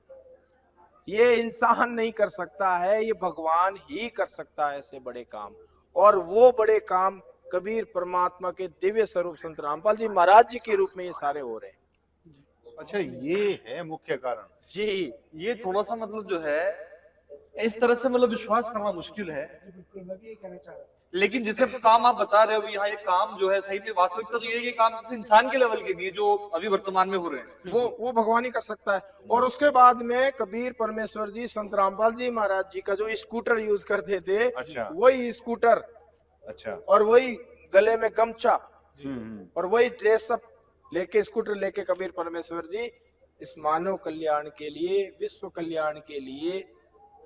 Speaker 1: ये इंसान नहीं कर सकता है, ये भगवान ही कर सकता है ऐसे बड़े काम। और वो बड़े काम कबीर परमात्मा के दिव्य स्वरूप संत रामपाल जी महाराज जी के रूप में ये सारे हो रहे हैं।
Speaker 4: अच्छा, ये है मुख्य कारण।
Speaker 1: जी
Speaker 8: ये थोड़ा सा मतलब जो है इस तरह से मतलब विश्वास करना मुश्किल है। लेकिन जिसे काम आप बता रहे हो यहाँ, ये काम जो है सही में वास्तविकता तो ये है कि काम किसी इंसान के लेवल के नहीं है जो अभी वर्तमान में हो रहे हैं।
Speaker 1: वो भगवान ही कर सकता है। और उसके बाद में कबीर परमेश्वर जी संत रामपाल जी महाराज जी का जो स्कूटर यूज करते थे
Speaker 4: अच्छा।
Speaker 1: वही स्कूटर
Speaker 4: अच्छा।
Speaker 1: और वही गले में गमछा
Speaker 4: हम्म।
Speaker 1: और वही ड्रेस अप लेके स्कूटर लेके कबीर परमेश्वर जी इस मानव कल्याण के लिए, विश्व कल्याण के लिए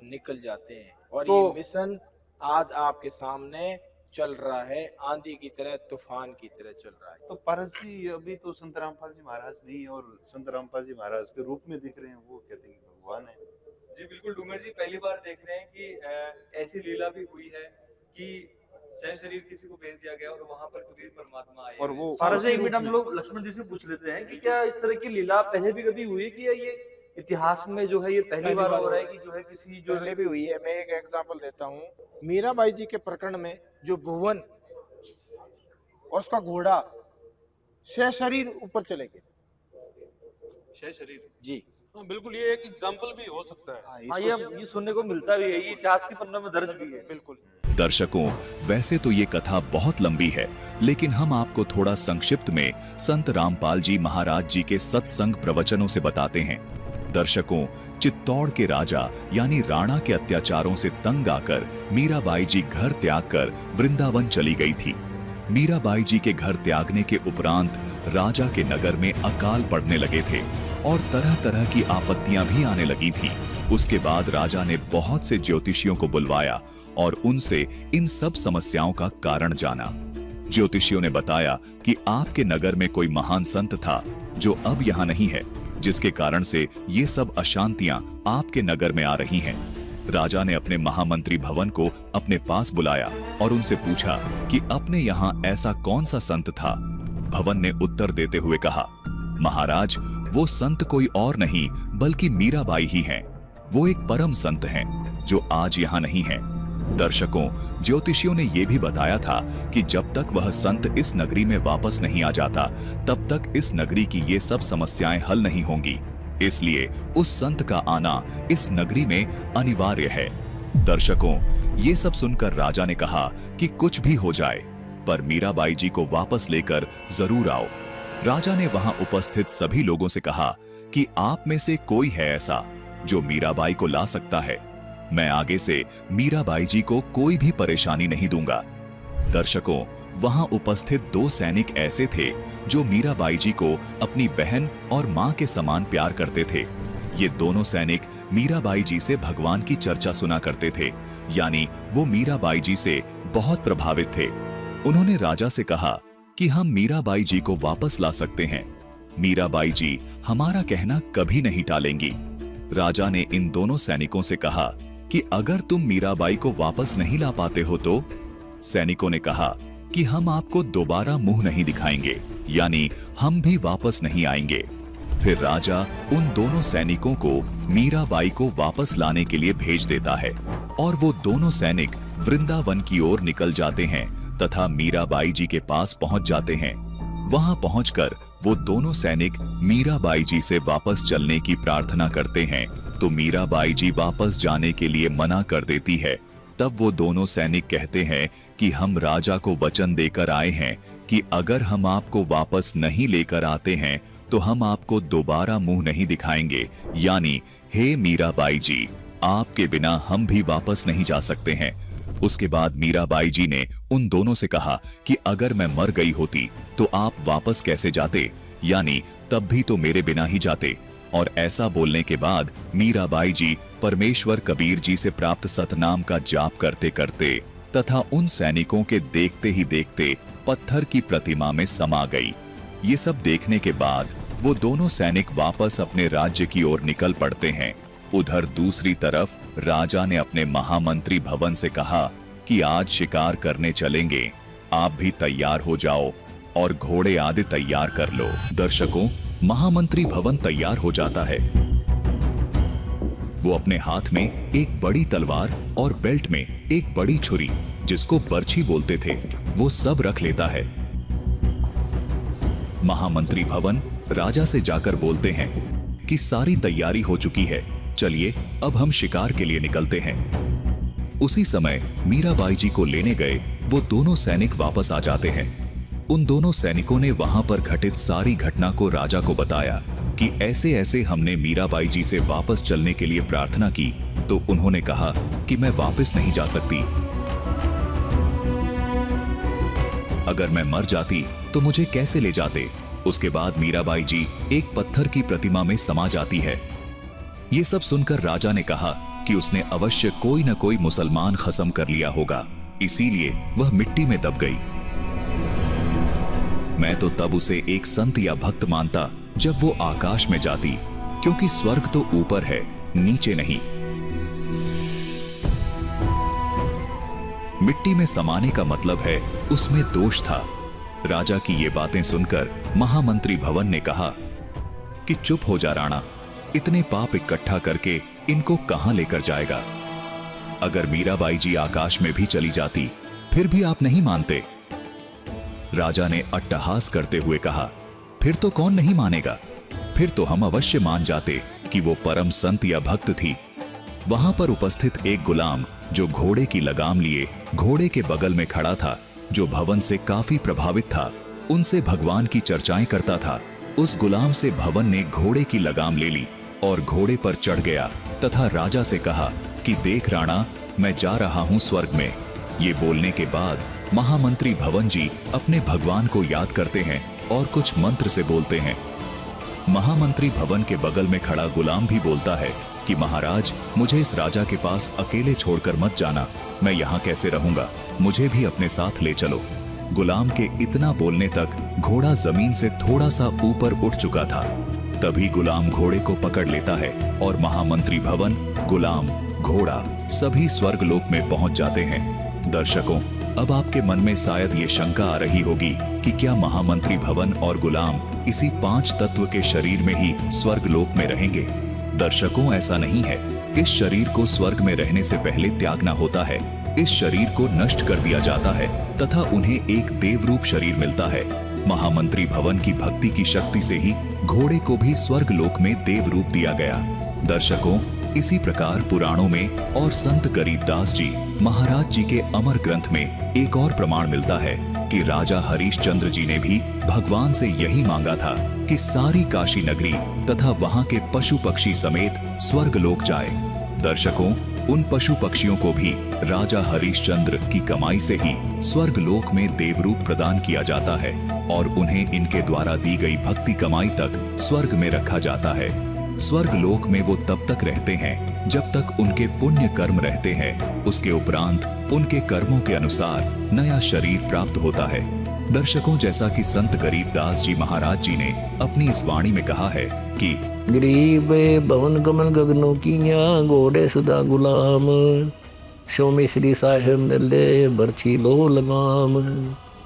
Speaker 1: निकल जाते हैं। और
Speaker 4: तो-
Speaker 1: ये मिशन आज आपके सामने चल रहा है, आंधी की तरह, तूफान की तरह चल रहा है।
Speaker 4: तो पारस जी, अभी तो संत रामपाल जी महाराज नहीं और संत रामपाल जी महाराज के रूप में दिख रहे हैं, वो कहते हैं कि भगवान है।
Speaker 6: जी बिल्कुल डूंगर जी, पहली बार देख रहे हैं कि ऐसी लीला भी हुई है कि सह शरीर किसी को भेज दिया गया और वहां पर कबीर परमात्मा आए
Speaker 4: और वो
Speaker 8: सारा से एक मिनट हम लोग लक्ष्मण जी से पूछ लेते हैं कि क्या इस तरह की लीला पहले भी कभी हुई है कि ये इतिहास में जो है ये पहली बार हो रहा है कि जो है किसी जो
Speaker 1: पहले भी हुई है। मैं एक एग्जांपल देता हूँ, मीराबाई जी के प्रकरण में जो भुवन और उसका घोड़ा सशरीर ऊपर चले गए।
Speaker 6: सह शरीर
Speaker 1: जी
Speaker 3: हाँ, बिल्कुल ये एक एग्जाम्पल भी हो सकता है।
Speaker 8: हाँ, ये सुनने को मिलता भी है, ये इतिहास के पन्नों में दर्ज भी है।
Speaker 3: बिल्कुल।
Speaker 9: दर्शकों, वैसे तो ये कथा बहुत लंबी है, लेकिन हम आपको थोड़ा संक्षिप्त में संत रामपाल जी महाराज जी के सत्संग प्रवचनों से बताते हैं। दर्शकों, चित्तौड़ के राजा यानी राणा के अत्याचारों से तंग आकर मीराबाई जी घर त्याग कर वृंदावन चली गई थी। मीराबाई जी के घर त्यागने के उपरांत राजा के नगर में अकाल पड़ने लगे थे और तरह तरह की आपत्तियां भी आने लगी थी। उसके बाद राजा ने बहुत से ज्योतिषियों को बुलवाया और उनसे इन सब समस्याओं का कारण जाना। ज्योतिषियों ने बताया कि आपके नगर में कोई महान संत था जो अब यहाँ नहीं है, जिसके कारण से ये सब अशांतियां आपके नगर में आ रही हैं। राजा ने अपने महामंत्री भवन को अपने पास बुलाया और उनसे पूछा कि अपने यहाँ ऐसा कौन सा संत था। भवन ने उत्तर देते हुए कहा, महाराज, वो संत कोई और नहीं बल्कि मीराबाई ही हैं। वो एक परम संत हैं जो आज यहाँ नहीं है। दर्शकों, ज्योतिषियों ने यह भी बताया था कि जब तक वह संत इस नगरी में वापस नहीं आ जाता, तब तक इस नगरी की ये सब समस्याएं हल नहीं होंगी। इसलिए उस संत का आना इस नगरी में अनिवार्य है। दर्शकों, ये सब सुनकर राजा ने कहा कि कुछ भी हो जाए, पर मीराबाई जी को वापस लेकर जरूर आओ। राजा ने वहां उपस्थित सभी लोगों से कहा कि आप में से कोई है ऐसा जो मीराबाई को ला सकता है। मैं आगे से मीराबाई जी को कोई भी परेशानी नहीं दूंगा। दर्शकों, वहां उपस्थित 2 सैनिक ऐसे थे जो मीराबाई जी को अपनी बहन और मां के समान प्यार करते थे। ये दोनों सैनिक मीराबाई जी से भगवान की चर्चा सुना करते थे, यानी वो मीराबाई जी से बहुत प्रभावित थे। उन्होंने राजा से कहा कि हम मीराबाई जी को वापस ला सकते हैं। मीराबाई जी हमारा कहना कभी नहीं टालेंगी। राजा ने इन दोनों सैनिकों से कहा कि अगर तुम मीराबाई को वापस नहीं ला पाते हो तो? सैनिकों ने कहा कि हम आपको दोबारा मुंह नहीं दिखाएंगे, यानी हम भी वापस नहीं आएंगे। फिर राजा उन दोनों सैनिकों को मीराबाई को वापस लाने के लिए भेज देता है और वो दोनों सैनिक वृंदावन की ओर निकल जाते हैं तथा मीराबाई जी के पास पहुंच जाते हैं। वहां पहुंचकर वो दोनों सैनिक मीराबाई जी से वापस चलने की प्रार्थना करते हैं, तो मीराबाई जी वापस जाने के लिए मना कर देती है। तब वो दोनों सैनिक कहते हैं कि हम राजा को वचन देकर आए हैं कि अगर हम आपको वापस नहीं लेकर आते हैं तो हम आपको दोबारा मुंह नहीं दिखाएंगे, यानी हे मीराबाई जी, आपके बिना हम भी वापस नहीं जा सकते हैं। उसके बाद मीराबाई जी ने उन दोनों से कहा कि अगर मैं मर गई होती तो आप वापस कैसे जाते, यानी तब भी तो मेरे बिना ही जाते। और ऐसा बोलने के बाद मीराबाई जी परमेश्वर कबीर जी से प्राप्त सतनाम का जाप करते करते तथा उन सैनिकों के देखते ही देखते पत्थर की प्रतिमा में समा गई। ये सब देखने के बाद वो दोनों सैनिक वापस अपने राज्य की ओर निकल पड़ते हैं। उधर दूसरी तरफ राजा ने अपने महामंत्री भवन से कहा कि आज शिकार करने चलेंगे, आप भी तैयार हो जाओ और घोड़े आदि तैयार कर लो। दर्शकों, महामंत्री भवन तैयार हो जाता है। वो अपने हाथ में एक बड़ी तलवार और बेल्ट में एक बड़ी छुरी, जिसको बर्छी बोलते थे, वो सब रख लेता है। महामंत्री भवन राजा से जाकर बोलते हैं कि सारी तैयारी हो चुकी है, चलिए अब हम शिकार के लिए निकलते हैं। उसी समय मीराबाई जी को लेने गए वो दोनों सैनिक वापस आ जाते हैं। उन दोनों सैनिकों ने वहां पर घटित सारी घटना को राजा को बताया कि ऐसे ऐसे हमने मीराबाई जी से वापस चलने के लिए प्रार्थना की, तो उन्होंने कहा कि मैं वापस नहीं जा सकती। अगर मैं मर जाती तो मुझे कैसे ले जाते। उसके बाद मीराबाई जी एक पत्थर की प्रतिमा में समा जाती है। ये सब सुनकर राजा ने कहा कि उसने अवश्य कोई न कोई मुसलमान खत्म कर लिया होगा, इसीलिए वह मिट्टी में दब गई। मैं तो तब उसे एक संत या भक्त मानता जब वो आकाश में जाती, क्योंकि स्वर्ग तो ऊपर है, नीचे नहीं। मिट्टी में समाने का मतलब है उसमें दोष था। राजा की ये बातें सुनकर महामंत्री भवन ने कहा कि चुप हो जा राणा, इतने पाप इकट्ठा करके इनको कहां लेकर जाएगा। अगर मीराबाई जी आकाश में भी चली जाती फिर भी आप नहीं मानते। राजा ने अट्टहास करते हुए कहा, फिर तो कौन नहीं मानेगा, फिर तो हम अवश्य मान जाते कि वो परम संत या भक्त थी। वहां पर उपस्थित एक गुलाम जो घोड़े की लगाम लिए घोड़े के बगल में खड़ा था, जो भवन से काफी प्रभावित था, उनसे भगवान की चर्चाएं करता था। उस गुलाम से भवन ने घोड़े की लगाम ले ली और घोड़े पर चढ़ गया तथा राजा से कहा कि देख राणा, मैं जा रहा हूं स्वर्ग में। ये बोलने के बाद महामंत्री भवन जी अपने भगवान को याद करते हैं और कुछ मंत्र से बोलते हैं। महामंत्री भवन के बगल में खड़ा गुलाम भी बोलता है कि महाराज, मुझे इस राजा के पास अकेले छोड़कर मत जाना, मैं यहाँ कैसे रहूंगा, मुझे भी अपने साथ ले चलो। गुलाम के इतना बोलने तक घोड़ा जमीन से थोड़ा सा ऊपर उठ चुका था। तभी गुलाम घोड़े को पकड़ लेता है और महामंत्री भवन, गुलाम, घोड़ा सभी स्वर्गलोक में पहुंच जाते हैं। दर्शकों, अब आपके मन में शायद ये शंका आ रही होगी कि क्या महामंत्री भवन और गुलाम इसी 5 तत्व के शरीर में ही स्वर्गलोक में रहेंगे? दर्शकों, ऐसा नहीं है। इस शरीर को स्वर्ग में रहने से पहले त्यागना होता है। इस शरीर को नष्ट कर दिया जाता है तथा उन्हें एक देवरूप शरीर मिलता है। महामंत्री भवन की भक्ति की शक्ति से ही घोड़े को भी स्वर्ग लोक में देव रूप दिया गया। दर्शकों, इसी प्रकार पुराणों में और संत गरीबदास जी महाराज जी के अमर ग्रंथ में एक और प्रमाण मिलता है कि राजा हरिश्चंद्र जी ने भी भगवान से यही मांगा था कि सारी काशी नगरी तथा वहां के पशु पक्षी समेत स्वर्ग लोक जाए। दर्शकों, उन पशु पक्षियों को भी राजा हरिश्चंद्र की कमाई से ही स्वर्ग लोक में देवरूप प्रदान किया जाता है और उन्हें इनके द्वारा दी गई भक्ति कमाई तक स्वर्ग में रखा जाता है। स्वर्ग लोक में वो तब तक रहते हैं जब तक उनके पुण्य कर्म रहते हैं। उसके उपरांत उनके कर्मों के अनुसार नया शरीर प्राप्त होता है। दर्शकों, जैसा कि संत गरीबदास जी महाराज जी ने अपनी इस वाणी में कहा है कि
Speaker 10: गरीब भवन गमन गगनों किया घोड़े सुधा गुलाम शोमी श्री साहेब मिले बरछी लो लगाम,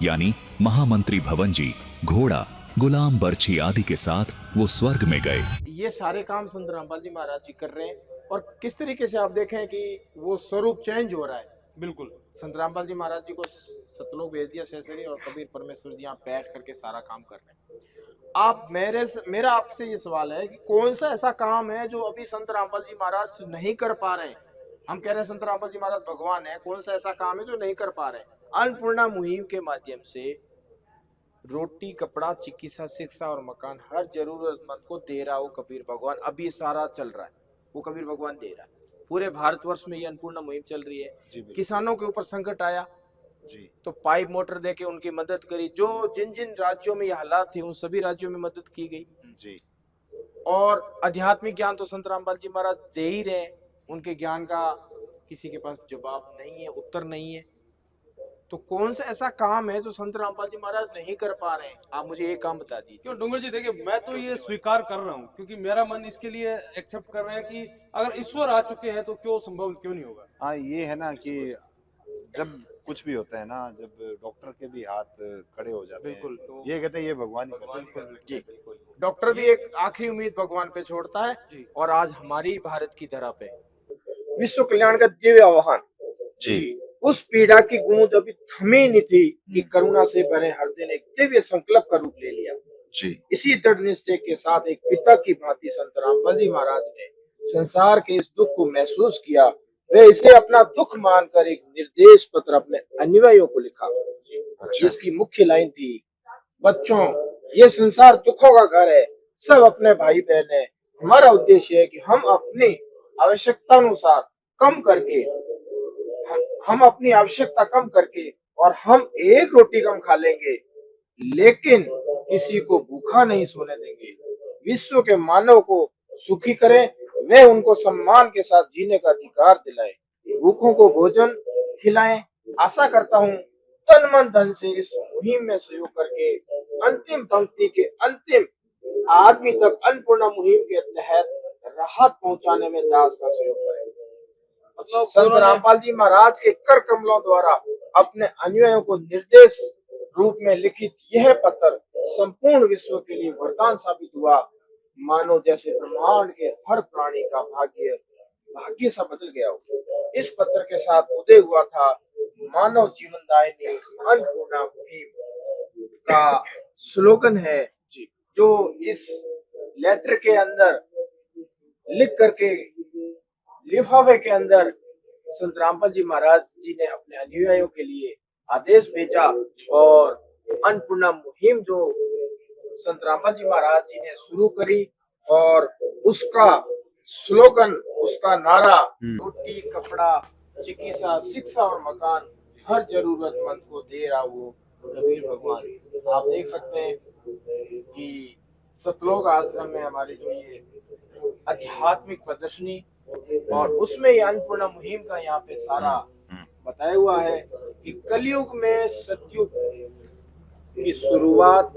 Speaker 9: यानी महामंत्री भवन जी घोड़ा, गुलाम, बरछी आदि के साथ वो स्वर्ग में गए।
Speaker 1: ये सारे काम संत रामपाल जी महाराज जी कर रहे हैं और किस तरीके से आप देखें कि वो स्वरूप चेंज हो रहा है।
Speaker 3: बिल्कुल
Speaker 1: संत रामपाल जी महाराज जी को सतलोक भेज दिया सहसरी और कबीर परमेश्वर जी यहाँ बैठ करके सारा काम कर रहे हैं। आप मेरा आपसे ये सवाल है कि कौन सा ऐसा काम है जो अभी संत रामपाल जी महाराज नहीं कर पा रहे हैं। हम कह रहे हैं संत रामपाल जी महाराज भगवान है, कौन सा ऐसा काम है जो नहीं कर पा रहे हैं। अन्नपूर्णा मुहिम के माध्यम से रोटी, कपड़ा, चिकित्सा, शिक्षा और मकान हर जरूरतमंद को दे रहा हो कबीर भगवान। अभी सारा चल रहा है, वो कबीर भगवान दे रहा है। पूरे भारतवर्ष में ये अन्नपूर्णा मुहिम चल रही है। किसानों के ऊपर संकट आया
Speaker 4: जी,
Speaker 1: तो पाइप मोटर देके उनकी मदद करी। जो जिन जिन राज्यों में ये हालात थे उन सभी राज्यों में मदद की गई
Speaker 4: जी।
Speaker 1: और आध्यात्मिक ज्ञान तो संत रामपाल जी महाराज दे ही रहे हैं। उनके ज्ञान का किसी के पास जवाब नहीं है, उत्तर नहीं है। तो कौन सा ऐसा काम है जो संत रामपाल जी महाराज नहीं कर पा रहे हैं? आप मुझे एक काम बता दीजिए।
Speaker 3: क्यों डोंगर जी, देखिए मैं तो ये स्वीकार कर रहा हूँ क्योंकि मेरा मन इसके लिए एक्सेप्ट कर रहे हैं कि अगर ईश्वर आ चुके हैं तो क्यों संभव क्यों नहीं होगा।
Speaker 4: हाँ, ये है ना कि जब कुछ भी होता है ना, जब डॉक्टर के भी हाथ खड़े हो जाते हैं,
Speaker 3: बिल्कुल, तो
Speaker 4: ये कहते हैं ये भगवान ही कर सकते हैं।
Speaker 1: जी, डॉक्टर भी एक आखिरी उम्मीद भगवान पे छोड़ता है। और आज हमारी भारत की धरा पे विश्व कल्याण का दिव्य आह्वान
Speaker 4: जी,
Speaker 1: उस पीड़ा की गूंज अभी थमी नहीं थी कि करुणा से भरे हृदय ने एक दिव्य संकल्प का रूप ले लिया।
Speaker 4: जी।
Speaker 1: इसी दृढ़ निश्चय के साथ एक पिता की भांति संत रामपाल जी महाराज ने संसार के इस दुख को महसूस किया। वे इसे अपना दुख मानकर एक निर्देश पत्र अपने अनुयायियों को लिखा, जिसकी मुख्य लाइन थी, बच्चों, ये संसार दुखों का घर है, सब अपने भाई बहन है। हमारा उद्देश्य है कि हम अपनी आवश्यकता अनुसार हम अपनी आवश्यकता कम करके और हम एक रोटी कम खा लेंगे, लेकिन किसी को भूखा नहीं सोने देंगे। विश्व के मानव को सुखी करें, वे उनको सम्मान के साथ जीने का अधिकार दिलाएं, भूखों को भोजन खिलाएं। आशा करता हूं तन मन धन से इस मुहिम में सहयोग करके अंतिम पंक्ति के अंतिम आदमी तक अन्नपूर्णा मुहिम के तहत राहत पहुंचाने में दास का सहयोग करें। मतलब संत रामपाल जी महाराज के कर कमलों द्वारा अपने अनुयायियों को निर्देश रूप में लिखित यह पत्र संपूर्ण विश्व के लिए वरदान साबित हुआ। मानो जैसे ब्रह्मांड के हर प्राणी का भाग्य सा बदल गया हो। इस पत्र के साथ उदय हुआ था मानव जीवनदायिनी अन्नपूर्णा मुहिम का स्लोगन है, जो इस लेटर के अंदर लिख करके लिफाफे के अंदर संत रामपाल जी महाराज जी ने अपने अनुयायियों के लिए आदेश भेजा। और अन्नपूर्णा मुहिम जो संत रामपाल जी महाराज जी ने शुरू करी और उसका स्लोगन, उसका नारा, रोटी, कपड़ा, चिकित्सा, शिक्षा और मकान हर जरूरतमंद को दे रहा वो कबीर भगवान। आप देख सकते हैं कि सतलोक आश्रम में हमारे जो ये आध्यात्मिक प्रदर्शनी और उसमें ये अन्नपूर्णा मुहिम का यहाँ पे सारा बताया हुआ है कि कलयुग में सतयुग की शुरुआत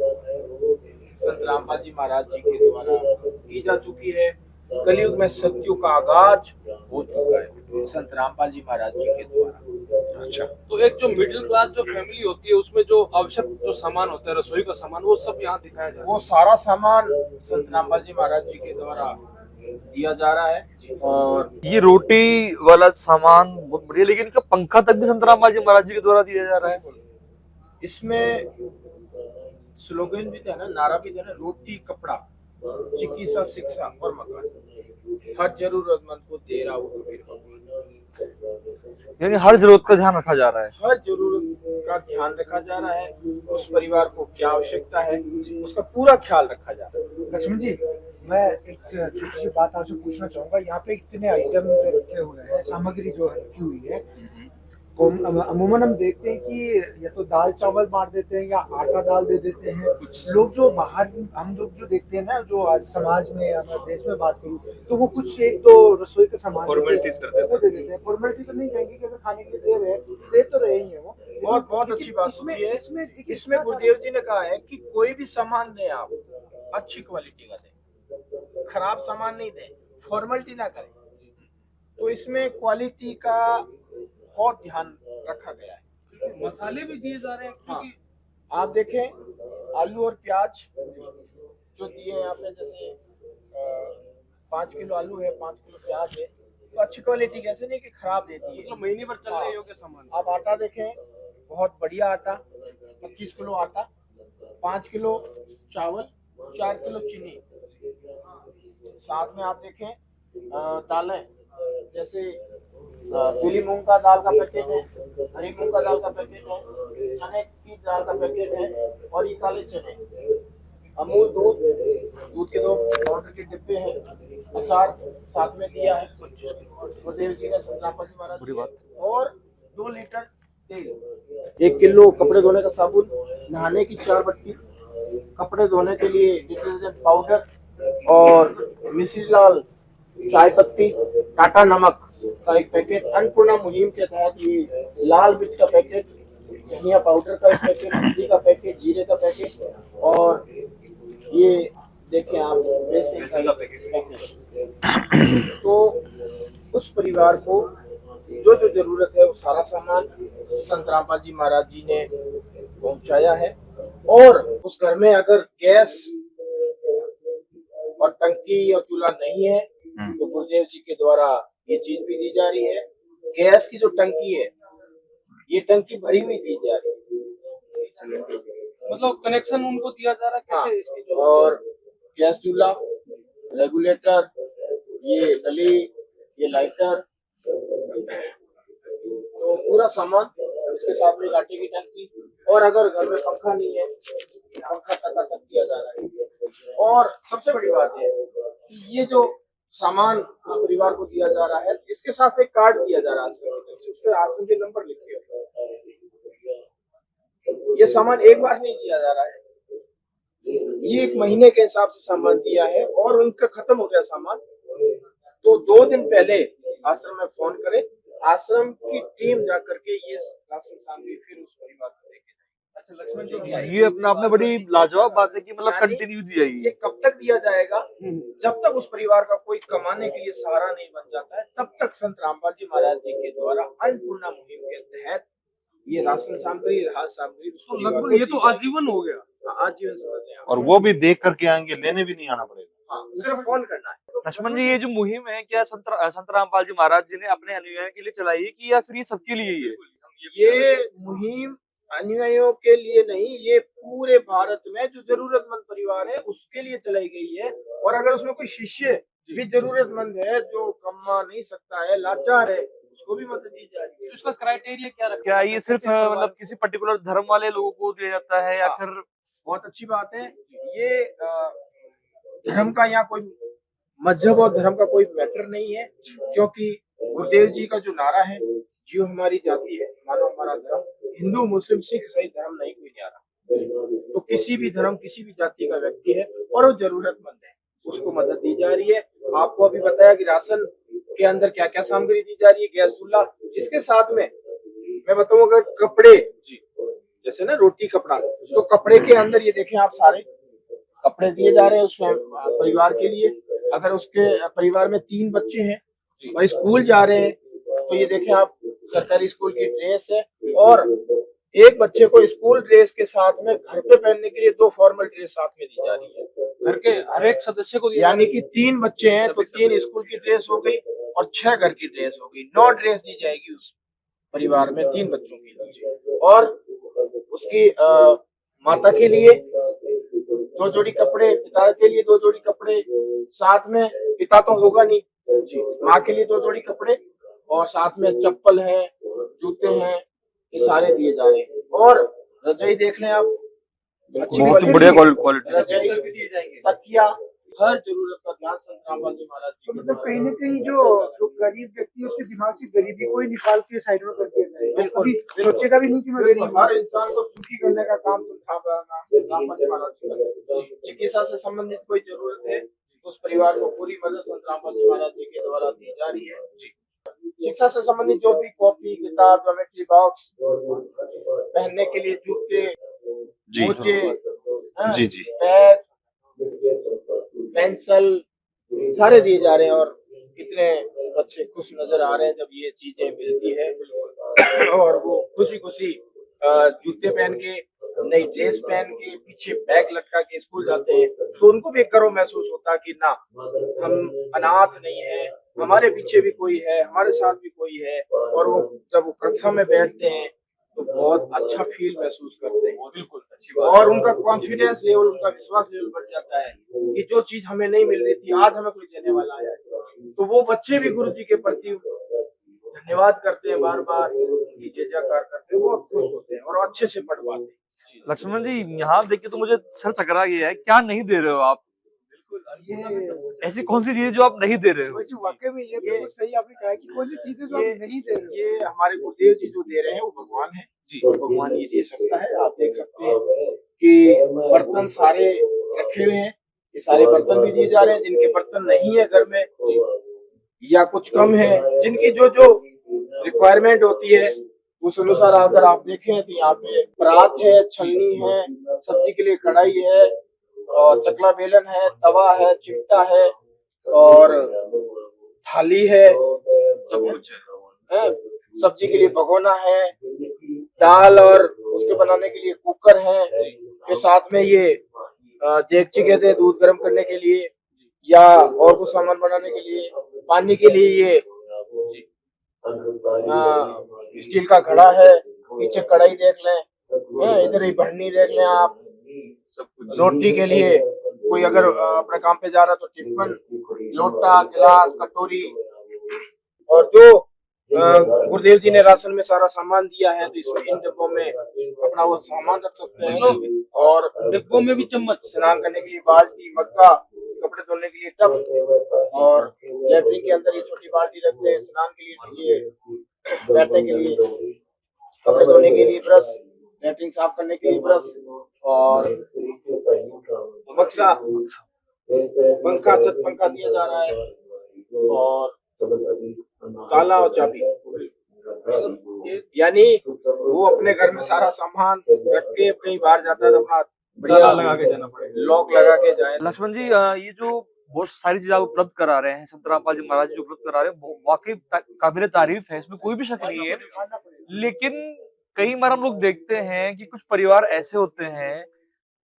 Speaker 1: संत रामपाल जी महाराज जी के द्वारा की जा चुकी है। कलयुग में सतयुग का आगाज हो चुका है संत रामपाल जी महाराज जी के द्वारा।
Speaker 4: अच्छा,
Speaker 3: तो एक जो मिडिल क्लास जो फैमिली होती है उसमें जो आवश्यक जो सामान होता है, रसोई का सामान, वो सब यहाँ दिखाया जा रहा है।
Speaker 1: वो सारा सामान संत रामपाल जी महाराज जी के द्वारा दिया जा रहा है। और
Speaker 8: ये रोटी वाला सामान बहुत बढ़िया, लेकिन इनका पंखा तक भी संत रामपाल जी महाराज जी के द्वारा दिया जा रहा है।
Speaker 1: इसमें स्लोगन भी था ना, नारा भी था ना, रोटी कपड़ा चिकित्सा शिक्षा और मकान, हर जरूरतमंद को दे रहा वो कबीर भगवान।
Speaker 8: यानी हर जरूरत का ध्यान रखा जा रहा है।
Speaker 1: हर जरूरत का ध्यान रखा जा रहा है, उस परिवार को क्या आवश्यकता है उसका पूरा ख्याल रखा जा रहा है।
Speaker 5: लक्ष्मण जी, मैं एक छोटी सी बात आपसे पूछना चाहूंगा। यहाँ पे इतने आइटम जो रखे हुए हैं, सामग्री जो रखी हुई है, अमूमन हम देखते हैं कि या तो दाल चावल मार देते हैं या आटा दाल दे देते हैं। लोग जो बाहर, हम लोग जो देखते हैं ना, जो आज समाज में या मैं देश में बात करूं, तो वो कुछ एक दो रसोई के सामान
Speaker 6: फॉर्मेलिटीज करते
Speaker 5: वो दे देते हैं। फॉर्मेलिटी तो नहीं कहेंगे कि अगर खाने के लिए दे रहे हैं, दे तो रहे ही है वो।
Speaker 1: बहुत बहुत अच्छी बात होती है। इसमें गुरुदेव जी ने कहा है कि कोई भी सामान दें आप, अच्छी क्वालिटी का दें, खराब सामान नहीं दें, फॉर्मेलिटी ना करें। तो इसमें क्वालिटी का बहुत ध्यान रखा गया है।
Speaker 3: मसाले भी दिए जा रहे हैं, क्योंकि
Speaker 1: आप देखें, आलू और प्याज जो दिए हैं यहाँ पे, जैसे 5 किलो आलू है, 5 किलो प्याज है, तो अच्छी क्वालिटी, कैसे नहीं कि खराब देती है।
Speaker 3: मतलब महीने भर चलने योग्य सामान।
Speaker 1: आप आटा देखें, बहुत बढ़िया आटा, 25 किलो आटा, 5 किलो चावल, 4 किलो चीनी। साथ में आप देखें दालें, जैसे पीली मूंग का दाल का पैकेट है, हरी मूंग का दाल का पैकेट है, चने की दाल का पैकेट है, और ये काले चने, अमूल दूध के 2 पाउडर के डिब्बे हैं, अचार साथ में दिया है गुरुदेव जी ने, संतरामपाल जी महाराज जी ने, और 2 लीटर तेल, 1 किलो कपड़े धोने का साबुन, नहाने की 4 बट्टी, कपड़े धोने के लिए डिटर्जेंट पाउडर, और मिश्री लाल चाय पत्ती, टाटा नमक का एक पैकेट, अन्नपूर्णा मुहिम के तहत ये लाल मिर्च का पैकेट, धनिया पाउडर का एक पैकेट, हल्दी का पैकेट, जीरे का पैकेट, और ये देखें आप बेसन का पैकेट। तो उस परिवार को जो जो जरूरत है वो सारा सामान संत रामपाल जी महाराज जी ने पहुंचाया है। और उस घर में अगर गैस और टंकी और चूल्हा नहीं है तो गुरुदेव जी के द्वारा ये चीज भी दी जा रही है। गैस की जो टंकी है, ये टंकी भरी हुई दी जा रही है,
Speaker 3: मतलब कनेक्शन उनको दिया जा रहा है कैसे इसकी जो।
Speaker 1: और गैस चूल्हा, रेगुलेटर, ये नली, ये लाइटर, तो पूरा सामान इसके साथ में आटे की टंकी। और अगर घर में पंखा नहीं है, पंखा तक दिया जा रहा है। और सबसे बड़ी बात है कि ये जो सामान उस परिवार को दिया जा रहा है, इसके साथ एक कार्ड दिया जा रहा है आश्रम की तरफ से, उस पर आश्रम के नंबर लिखे हुए। ये सामान एक बार नहीं दिया जा रहा है, ये 1 महीने के हिसाब से सामान दिया है, और उनका खत्म हो गया सामान तो 2 दिन पहले आश्रम में फोन करे, आश्रम की टीम जाकर के ये राशन सामग्री फिर उस परिवार को देके जाएगी।
Speaker 3: अच्छा लक्ष्मण जी,
Speaker 8: ये अपने आप में बड़ी लाजवाब बात है कि मतलब
Speaker 1: यानी
Speaker 8: कंटिन्यू दी जाएगी।
Speaker 1: ये कब तक दिया जाएगा? जब तक उस परिवार का कोई कमाने के लिए सहारा नहीं बन जाता है, तब तक संत रामपाल जी महाराज जी के द्वारा अन्नपूर्णा मुहिम के तहत ये राशन सामग्री, राहत सामग्री उस
Speaker 3: तो
Speaker 1: परिवार को
Speaker 3: लगभग ये
Speaker 1: दी
Speaker 3: तो
Speaker 1: जाएगी।
Speaker 3: आजीवन हो गया।
Speaker 1: हाँ, आजीवन समझ रहे हैं।
Speaker 4: और वो भी देख करके आएंगे, लेने भी नहीं आना पड़ेगा।
Speaker 1: हाँ, सिर्फ फोन करना है।
Speaker 8: लक्ष्मण जी, ये जो मुहिम है क्या संत रामपाल जी महाराज जी ने अपने अनुयायियों के लिए चलाई है कि या फिर ये सबके लिए ही है?
Speaker 1: ये मुहिम अनुयायियों के लिए नहीं, ये पूरे भारत में जो जरूरतमंद परिवार है उसके लिए चलाई गई है। और अगर उसमें कोई शिष्य भी जरूरतमंद है जो कमा नहीं सकता है, लाचार है, उसको भी मदद दी जा रही है।
Speaker 3: तो इसका क्राइटेरिया क्या रखा?
Speaker 8: क्या ये सिर्फ मतलब किसी पर्टिकुलर धर्म वाले लोगों को दिया जाता है या
Speaker 1: हाँ।
Speaker 8: फिर?
Speaker 1: बहुत अच्छी बात है। ये धर्म का यहाँ कोई मजहब और धर्म का कोई मैटर नहीं है, क्योंकि गुरुदेव जी का जो नारा है, जीव हमारी जाति है, मानो हमारा धर्म, हिंदू मुस्लिम सिख सही धर्म नहीं कोई न्यारा। तो किसी भी धर्म, किसी भी जाति का व्यक्ति है और वो जरूरतमंद है, उसको मदद दी जा रही है। आपको अभी बताया कि राशन के अंदर क्या क्या सामग्री दी जा रही है, गैस चूल्हा, इसके साथ में मैं बताऊंगा कपड़े, जैसे ना रोटी कपड़ा, तो कपड़े के अंदर ये देखें आप, सारे कपड़े दिए जा रहे हैं उसमें परिवार के लिए। अगर उसके परिवार में 3 बच्चे हैं और स्कूल जा रहे हैं तो ये देखें आप, सरकारी स्कूल की ड्रेस है, और एक बच्चे को स्कूल ड्रेस के साथ में घर पे पहनने के लिए 2 फॉर्मल ड्रेस साथ में दी जा रही है।
Speaker 3: घर के हर एक सदस्य को
Speaker 1: यानी कि 3 बच्चे हैं तो 3 स्कूल की ड्रेस हो गई और 6 घर की ड्रेस हो गई। 9 ड्रेस दी जाएगी उस परिवार में 3 बच्चों की। और उसकी माता के लिए 2 जोड़ी कपड़े, पिता के लिए 2 जोड़ी कपड़े, साथ में पिता तो होगा नहीं, माँ के लिए 2 जोड़ी कपड़े और साथ में चप्पल है, जूते हैं, ये सारे दिए जा रहे हैं। और रजाई देख लें आप, अच्छी
Speaker 8: बहुत ही बढ़िया क्वालिटी
Speaker 1: रजाई, तकिया, हर जरूरत का ध्यान संत रामपाल जी महाराज जी
Speaker 5: तो
Speaker 1: के
Speaker 5: मतलब
Speaker 1: द्वारा।
Speaker 5: कहीं ना कहीं जो गरीब व्यक्ति है उसके दिमाग से गरीबी को ही निकाल के साइड में कर दिया जाए,
Speaker 1: बिल्कुल,
Speaker 5: कभी सोचेगा भी नहीं कि मैं गरीब हूँ।
Speaker 1: हर इंसान को सुखी करने का काम संत रामपाल जी महाराज जी करते हैं। चिकित्सा से संबंधित कोई जरूरत है तो उस परिवार को पूरी मदद संत रामपाल जी महाराज जी के द्वारा दी जा रही है। शिक्षा से संबंधित जो भी कॉपी, किताब, ज्योमेट्री बॉक्स, पहनने के लिए जूते,
Speaker 4: जी
Speaker 1: मोजे, हाँ,
Speaker 4: जी जी
Speaker 1: बैग, पेंसिल सारे दिए जा रहे हैं। और कितने बच्चे खुश नजर आ रहे हैं जब ये चीजें मिलती है और वो खुशी खुशी जूते पहन के, नई ड्रेस पहन के, पीछे बैग लटका के स्कूल जाते हैं, तो उनको भी एक गर्व महसूस होता है कि ना, हम अनाथ नहीं है, हमारे पीछे भी कोई है, हमारे साथ भी कोई है। और वो जब वो कक्षा में बैठते हैं तो बहुत अच्छा फील महसूस करते हैं। बिल्कुल अच्छी बात। और उनका कॉन्फिडेंस लेवल, उनका विश्वास लेवल बढ़ जाता है कि जो चीज हमें नहीं मिल रही थी आज हमें कोई देने वाला है। तो वो बच्चे भी गुरु जी के प्रति धन्यवाद करते हैं, बार बार उनकी जय जयकार करते हैं, बहुत खुश होते हैं और अच्छे से पढ़ पाते हैं।
Speaker 8: लक्ष्मण जी यहाँ देखिए तो मुझे सर चकरा गया है, क्या नहीं दे रहे हो आप? ऐसी कौन सी चीज जो आप नहीं दे रहे हो?
Speaker 5: वैसे वाकई में ये बिल्कुल सही आपने कहा कि कौन सी चीजें जो आप नहीं दे रहे हो।
Speaker 1: ये हमारे गुरुदेव जी जो दे रहे हैं वो भगवान है जी, और भगवान ये दे सकता है। आप देख सकते हैं कि बर्तन सारे रखे हुए हैं, ये सारे बर्तन भी दिए जा रहे हैं। जिनके बर्तन नहीं है घर में या कुछ कम है, जिनकी जो जो रिक्वायरमेंट होती है उस अनुसार अगर आप देखें तो यहाँ पे परात है, छलनी है, सब्जी के लिए कढ़ाई है, और चकला बेलन है, तवा है, चिमटा है और थाली है, सब कुछ है। सब्जी के लिए भगोना है, दाल और उसके बनाने के लिए कुकर है, के साथ में ये देगची कहते हैं दूध गर्म करने के लिए या और कुछ सामान बनाने के लिए। पानी के लिए ये स्टील का घड़ा है, पीछे कढ़ाई देख लें, इधर ही भरनी देख लें आप। रोटी के लिए कोई अगर अपने काम पे जा रहा है तो टिफिन, लोटा, गिलास, कटोरी। और जो गुरुदेव जी ने राशन में सारा सामान दिया है तो इसमें इन डिब्बों में अपना वो सामान रख सकते हैं। और डिब्बों में भी चम्मच, स्नान करने के लिए बाल्टी, मग्गा, कपड़े धोने के लिए टब, और लैट्रिन के अंदर ये छोटी बाल्टी रखते हैं, स्नान के लिए, बैठने के लिए, कपड़े धोने के लिए ब्रश, लैट्रिन साफ करने के लिए ब्रश, और बक्सा, पंखा, छत पंखा दिया जा रहा है, और ताला और चाबी। यानी वो अपने घर में सारा सामान रख के कहीं बाहर जाता है तो अपना बढ़िया लगा के जाना पड़ेगा, लॉक लगा के जाए।
Speaker 8: लक्ष्मण जी ये जो बहुत सारी चीजें आप उपलब्ध करा रहे हैं, संत रामपाल जी महाराज जी जो उपलब्ध करा रहे हैं वाकई काबिल तारीफ है, इसमें कोई भी शक नहीं है। लेकिन कई बार हम लोग देखते हैं कि कुछ परिवार ऐसे होते हैं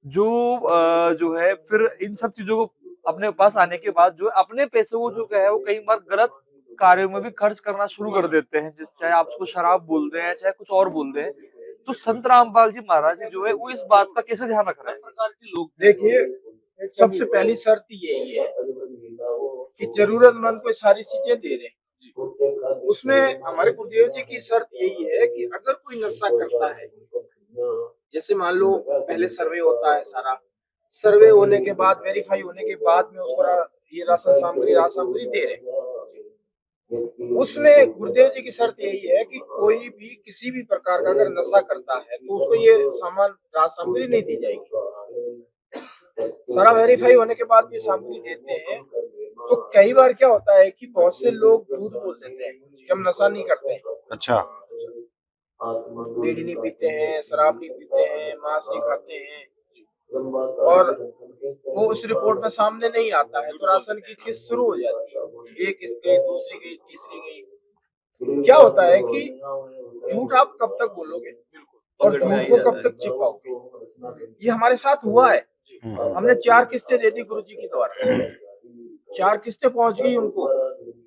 Speaker 8: जो है फिर इन सब चीजों को अपने पास आने के बाद जो अपने पैसे को जो है वो कई बार गलत कार्यों में भी खर्च करना शुरू कर देते हैं, चाहे आप उसको शराब बोल रहे हैं चाहे कुछ और बोल रहे हैं। तो संत रामपाल जी महाराज जी जो है वो इस बात का कैसे ध्यान रख रहे हैं? प्रकार के लोग
Speaker 1: देखिए, सबसे पहली शर्त यही है कि जरूरतमंद को सारी चीजें दे रहे हैं। उसमें हमारे गुरुदेव जी की शर्त यही है कि अगर कोई नशा करता है, जैसे मान लो पहले सर्वे होता है, सारा सर्वे होने के बाद, वेरीफाई होने के बाद में उसको ये राशन सामग्री दे रहे हैं। उसमें गुरुदेव जी की शर्त यही है कि कोई भी किसी भी प्रकार का अगर नशा करता है तो उसको ये सामान राशन सामग्री नहीं दी जाएगी। सारा वेरीफाई होने के बाद भी सामग्री देते हैं। तो कई बार क्या होता है कि बहुत से लोग झूठ बोल देते हैं कि हम नशा नहीं करते हैं,
Speaker 4: अच्छा,
Speaker 1: बीड़ी नहीं पीते हैं, शराब नहीं पीते हैं, मांस नहीं खाते हैं, और वो उस रिपोर्ट में सामने नहीं आता है तो राशन की किस्त शुरू हो जाती है। एक किस्त गई, दूसरी गई, तीसरी गई। क्या होता है कि झूठ आप कब तक बोलोगे और झूठ को कब तक छिपाओगे? ये हमारे साथ हुआ है। हमने 4 किस्तें दे दी गुरुजी की द्वारा, 4 किस्तें पहुंच गई उनको,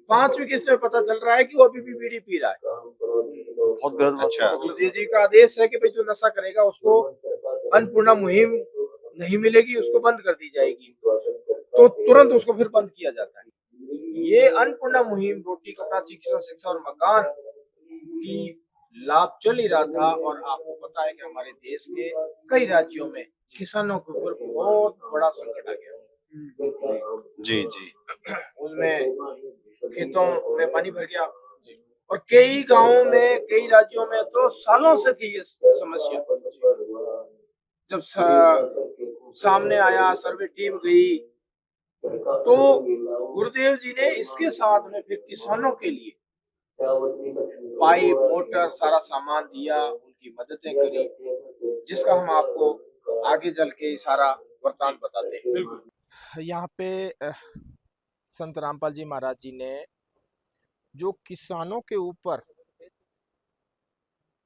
Speaker 1: 5वीं किस्त में पता चल रहा है कि वो अभी भी बीड़ी पी रहा है।
Speaker 8: बहुत गलत बात है।
Speaker 1: गुरुदेव जी का आदेश है कि भाई जो नशा करेगा उसको अन्नपूर्णा मुहिम नहीं मिलेगी, उसको बंद कर दी जाएगी, तो तुरंत उसको फिर बंद किया जाता है। ये अन्नपूर्णा मुहिम रोटी कपड़ा चिकित्सा शिक्षा और मकान की लाभ चल ही रहा था, और आपको पता है कि हमारे देश के कई राज्यों में किसानों के ऊपर बहुत बड़ा संकट आ गया।
Speaker 4: जी जी।
Speaker 1: उसमें खेतों में पानी भर गया, और कई गांवों में कई राज्यों में तो सालों से थी ये समस्या। जब सामने आया, सर्वे टीम गई, तो गुरुदेव जी ने इसके साथ में फिर किसानों के लिए पाइप मोटर सारा सामान दिया, उनकी मददें करी, जिसका हम आपको आगे चल के सारा वृतांत बताते हैं। यहाँ पे संत रामपाल जी महाराज जी ने जो किसानों के ऊपर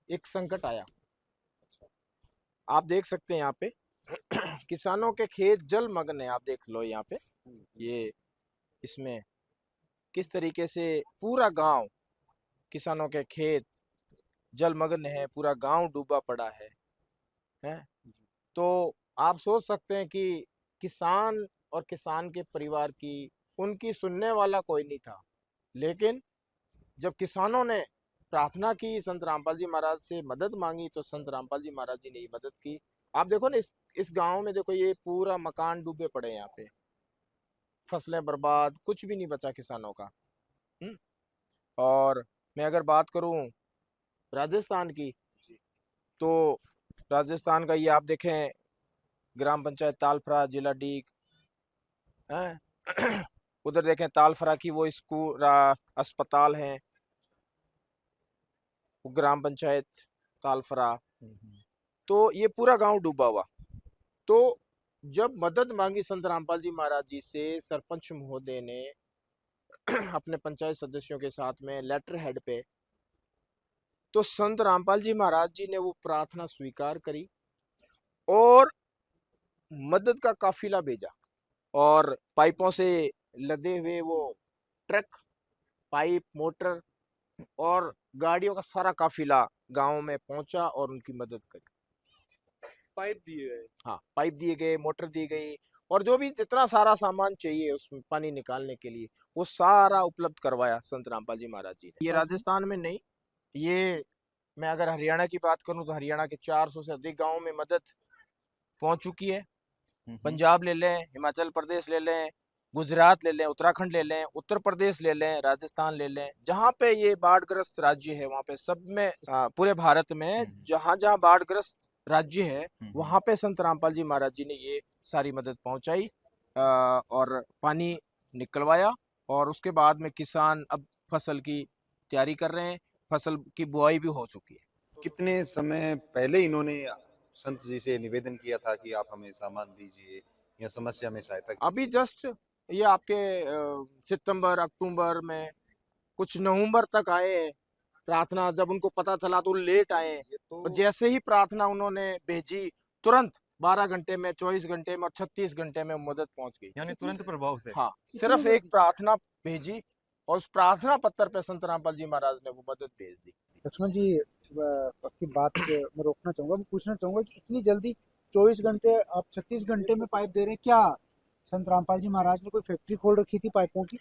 Speaker 1: एक संकट आया, आप देख सकते हैं यहाँ पे किसानों के खेत जलमग्न है। आप देख लो यहाँ पे, ये इसमें किस तरीके से पूरा गांव, किसानों के खेत जलमग्न है, पूरा गांव डूबा पड़ा है। तो आप सोच सकते हैं कि किसान और किसान के परिवार की, उनकी सुनने वाला कोई नहीं था। लेकिन जब किसानों ने प्रार्थना की, संत रामपाल जी महाराज से मदद मांगी, तो संत रामपाल जी महाराज जी ने ये मदद की। आप देखो ना, इस गांव में देखो, ये पूरा मकान डूबे पड़े हैं, यहाँ पे फसलें बर्बाद, कुछ भी नहीं बचा किसानों का। और मैं अगर बात करूं राजस्थान की, तो राजस्थान का ये आप देखें, ग्राम पंचायत तालफरा, जिला डीग है। उधर देखें तालफरा की वो स्कूल अस्पताल है, ग्राम पंचायत तालफरा। तो ये पूरा गांव डूबा हुआ। तो जब मदद मांगी संत रामपाल जी महाराज जी से, सरपंच महोदय ने अपने पंचायत सदस्यों के साथ में लेटर हेड पे, तो संत रामपाल जी महाराज जी ने वो प्रार्थना स्वीकार करी और मदद का काफिला भेजा, और पाइपों से लदे हुए वो ट्रक, पाइप, मोटर और गाड़ियों का सारा काफिला गांव में पहुंचा और उनकी मदद करी।
Speaker 3: पाइप दिए गए,
Speaker 1: हाँ, पाइप दिए गए, मोटर दी गई, और जो भी जितना सारा सामान चाहिए उसमें पानी निकालने के लिए, वो सारा उपलब्ध करवाया संत रामपाल जी महाराज जी ने। ये राजस्थान में नहीं, ये मैं अगर हरियाणा की बात करूं तो हरियाणा के 400 से अधिक गांवों में मदद पहुंच चुकी है। पंजाब ले लें, हिमाचल प्रदेश ले लें, गुजरात ले लें, उत्तराखंड ले लें, उत्तर प्रदेश ले लें, राजस्थान ले लें, जहाँ पे ये बाढ़ग्रस्त राज्य है, वहाँ पे सब में पूरे भारत में जहाँ जहाँ बाढ़ग्रस्त राज्य है, वहाँ पे संत रामपाल जी महाराज जी ने ये सारी मदद पहुंचाई और पानी निकलवाया। और उसके बाद में किसान अब फसल की तैयारी कर रहे हैं, फसल की बुआई भी हो चुकी है।
Speaker 4: कितने समय पहले इन्होंने संत जी से निवेदन किया था कि आप हमें सामान दीजिए या समस्या में सहायता कीजिए?
Speaker 1: अभी जस्ट ये आपके सितंबर अक्टूबर में, कुछ नवंबर तक आए प्रार्थना। जब उनको पता चला तो लेट आए, और जैसे ही प्रार्थना उन्होंने भेजी, तुरंत 12 घंटे में, 24 घंटे में और 36 घंटे में मदद पहुंच गई,
Speaker 6: यानी तुरंत प्रभाव से।
Speaker 1: हाँ, सिर्फ एक प्रार्थना भेजी और उस प्रार्थना पत्र पे संत रामपाल जी महाराज ने वो मदद भेज दी।
Speaker 5: लक्ष्मण जी, आपकी बात मैं रोकना चाहूंगा, मैं पूछना चाहूंगा कि इतनी जल्दी 24 घंटे, आप 36 घंटे में पाइप दे रहे हैं, क्या संत रामपाल जी महाराज ने कोई फैक्ट्री खोल रखी थी पाइपों की?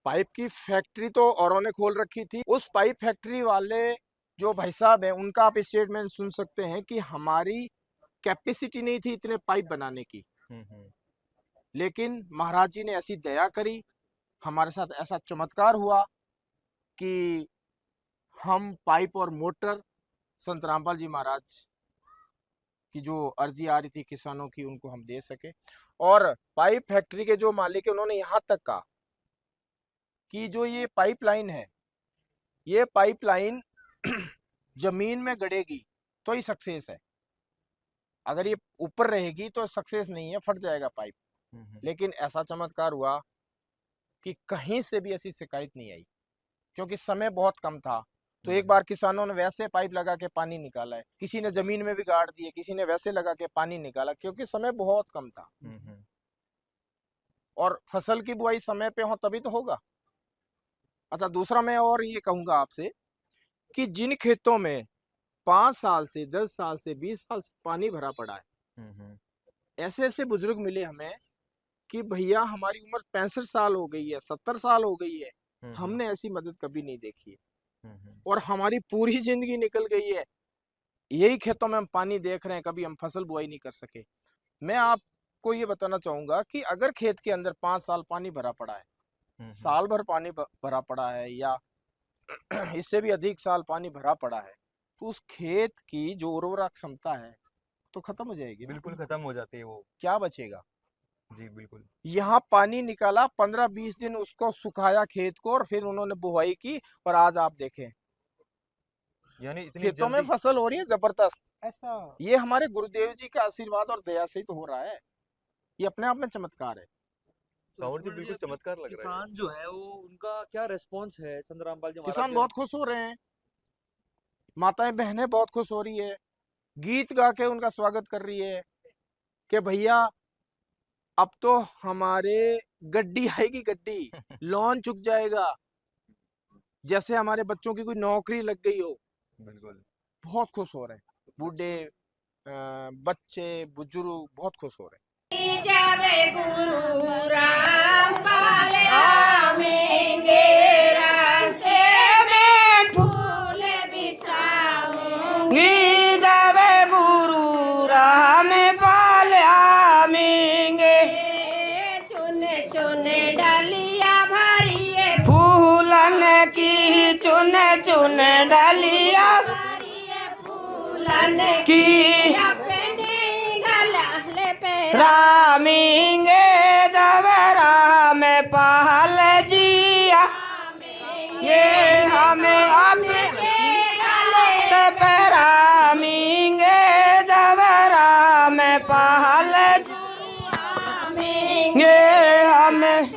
Speaker 1: पाइप की फैक्ट्री तो औरों ने खोल रखी थी। उस पाइप फैक्ट्री वाले जो भाई साहब हैं, उनका आप स्टेटमेंट सुन सकते हैं कि हमारी कैपेसिटी नहीं थी इतने पाइप बनाने की, लेकिन महाराज जी ने ऐसी दया करी, हमारे साथ ऐसा चमत्कार हुआ कि हम पाइप और मोटर संत रामपाल जी महाराज की जो अर्जी आ रही थी किसानों की, उनको हम दे सके। और पाइप फैक्ट्री के जो मालिक है, उन्होंने यहाँ तक कहा कि जो ये पाइपलाइन है, ये पाइपलाइन जमीन में गड़ेगी तो ही सक्सेस है, अगर ये ऊपर रहेगी तो सक्सेस नहीं है, फट जाएगा पाइप। लेकिन ऐसा चमत्कार हुआ कि कहीं से भी ऐसी शिकायत नहीं आई, क्योंकि समय बहुत कम था। तो एक बार किसानों ने वैसे पाइप लगा के पानी निकाला है, किसी ने जमीन में भी गाड़ दिए, किसी ने वैसे लगा के पानी निकाला, क्योंकि समय बहुत कम था। और फसल की बुआई समय पे हो तभी तो होगा। अच्छा, दूसरा मैं और ये कहूंगा आपसे कि जिन खेतों में 5 साल से 10 साल से 20 साल से पानी भरा पड़ा है। ऐसे ऐसे बुजुर्ग मिले हमें कि भैया हमारी उम्र 65 साल हो गई है, 70 साल हो गई है, हमने ऐसी मदद कभी नहीं देखी है और हमारी पूरी जिंदगी निकल गई है, यही खेतों में हम पानी देख रहे हैं, कभी हम फसल बुआई नहीं कर सके। मैं आपको ये बताना चाहूंगा कि अगर खेत के अंदर 5 साल पानी भरा पड़ा है, साल भर पानी भरा पड़ा है या इससे भी अधिक साल पानी भरा पड़ा है, तो उस खेत की जो उर्वरक क्षमता है तो खत्म हो जाएगी।
Speaker 6: बिल्कुल खत्म हो जाती है वो।
Speaker 1: क्या बचेगा?
Speaker 6: जी बिल्कुल।
Speaker 1: यहाँ पानी निकाला, 15-20 दिन उसको सुखाया खेत को और फिर उन्होंने बुआई की और आज आप देखें
Speaker 6: यानी इतनी
Speaker 1: खेतों में
Speaker 6: जल्दी
Speaker 1: फसल हो रही है जबरदस्त।
Speaker 5: ऐसा
Speaker 1: ये हमारे गुरुदेव जी का आशीर्वाद और दया से ही तो हो रहा है, ये अपने आप में चमत्कार है।
Speaker 6: सावर जी बिल्कुल चमत्कार लग रहा है।
Speaker 8: किसान जो है वो उनका क्या रेस्पॉन्स है संत रामपाल जी महाराज
Speaker 1: किसान
Speaker 8: के?
Speaker 1: बहुत खुश हो रहे हैं, माताएं बहनें बहुत खुश हो रही है, गीत गा के उनका स्वागत कर रही है कि भैया अब तो हमारे गड्डी आएगी, गड्डी लोन चुक जाएगा, जैसे हमारे बच्चों की कोई नौकरी लग गई हो।
Speaker 6: बिल्कुल।
Speaker 1: बहुत खुश हो रहे हैं, बूढ़े बच्चे बुजुर्ग बहुत खुश हो रहे हैं।
Speaker 11: जावे गुरु रामपाल आवेंगे, रास्ते में फूल बिछाऊंगी। जावे गुरु रामपाल आवेंगे, चुन चुन डलिया भरिए फूलन की, चुन चुन डलिया भरिए फूलन की, रामेंगे जब राम पाल जिया, ये हमें अपने रामेंगे जब राम पाल ये हमें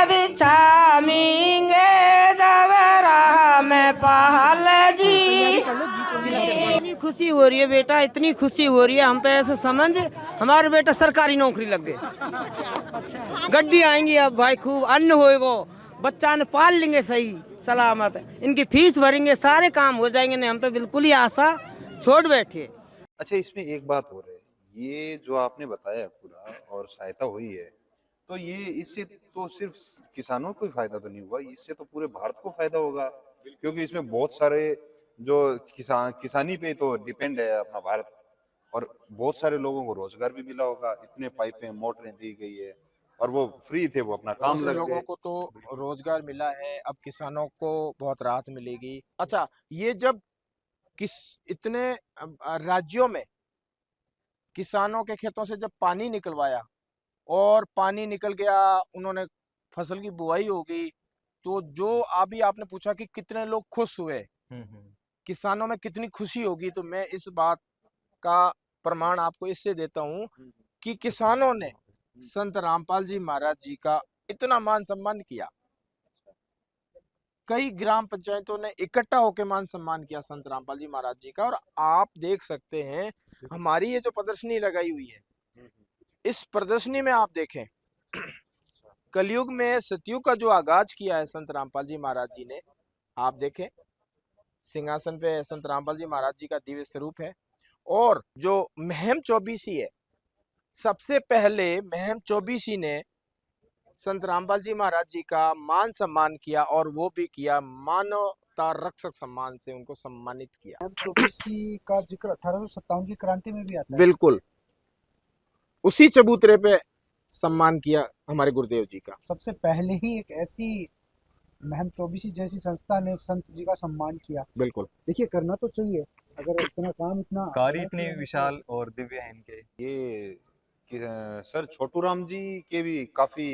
Speaker 11: बिछाएंगे जब राम पाल जी।
Speaker 12: इतनी खुशी हो रही है बेटा, इतनी खुशी हो रही है, हम तो ऐसे समझ हमारे बेटा सरकारी नौकरी लग गए, गड्डी आएंगी अब भाई, खूब अन्न होएगा, बच्चा ने पाल लेंगे सही सलामत, इनकी फीस भरेंगे, सारे काम हो जाएंगे। नहीं हम तो बिल्कुल ही आशा छोड़ बैठे।
Speaker 4: अच्छा, इसमें एक बात हो रही है, ये जो आपने बताया पूरा और सहायता हुई है, तो ये इससे तो सिर्फ किसानों को ही फायदा तो नहीं हुआ, इससे तो पूरे भारत को फायदा होगा, क्योंकि इसमें बहुत सारे जो किसानी पे तो डिपेंड है अपना भारत, और बहुत सारे लोगों को रोजगार भी मिला होगा, इतने पाइपें मोटरें दी गई है और वो फ्री थे, वो अपना काम लग
Speaker 1: लोगों
Speaker 4: गए।
Speaker 1: को तो रोजगार मिला है, अब किसानों को बहुत राहत मिलेगी। अच्छा, ये जब इतने राज्यों में किसानों के खेतों से जब पानी निकलवाया और पानी निकल गया, उन्होंने फसल की बुआई हो गई, तो जो अभी आपने पूछा कि कितने लोग खुश हुए, किसानों में कितनी खुशी होगी, तो मैं इस बात का प्रमाण आपको इससे देता हूँ कि किसानों ने संत रामपाल जी महाराज जी का इतना मान सम्मान किया, कई ग्राम पंचायतों ने इकट्ठा होकर मान सम्मान किया संत रामपाल जी महाराज जी का। और आप देख सकते हैं हमारी ये जो प्रदर्शनी लगाई हुई है, इस प्रदर्शनी में आप देखें कलयुग में सतयुग का जो आगाज किया है संत रामपाल जी महाराज जी ने, आप देखें सिंहासन पे संत रामपाल जी महाराज जी का दिव्य स्वरूप है। और जो महम चौबीसी है, सबसे पहले महम चौबीसी ने संत रामपाल जी महाराज जी का मान सम्मान किया, और वो भी किया मानवता रक्षक सम्मान से उनको सम्मानित किया।
Speaker 5: चौबीसी का जिक्र 1857 की क्रांति में भी आता है।
Speaker 1: बिल्कुल, उसी चबूतरे पे सम्मान किया हमारे गुरुदेव जी का।
Speaker 5: सबसे पहले ही एक ऐसी महम चौबीसी जैसी संस्था ने संत जी का सम्मान किया।
Speaker 1: बिल्कुल,
Speaker 5: देखिए करना तो चाहिए, अगर इतना काम इतना
Speaker 6: कार्य इतने विशाल और दिव्य हैं इनके।
Speaker 4: ये सर छोटू राम जी के भी काफी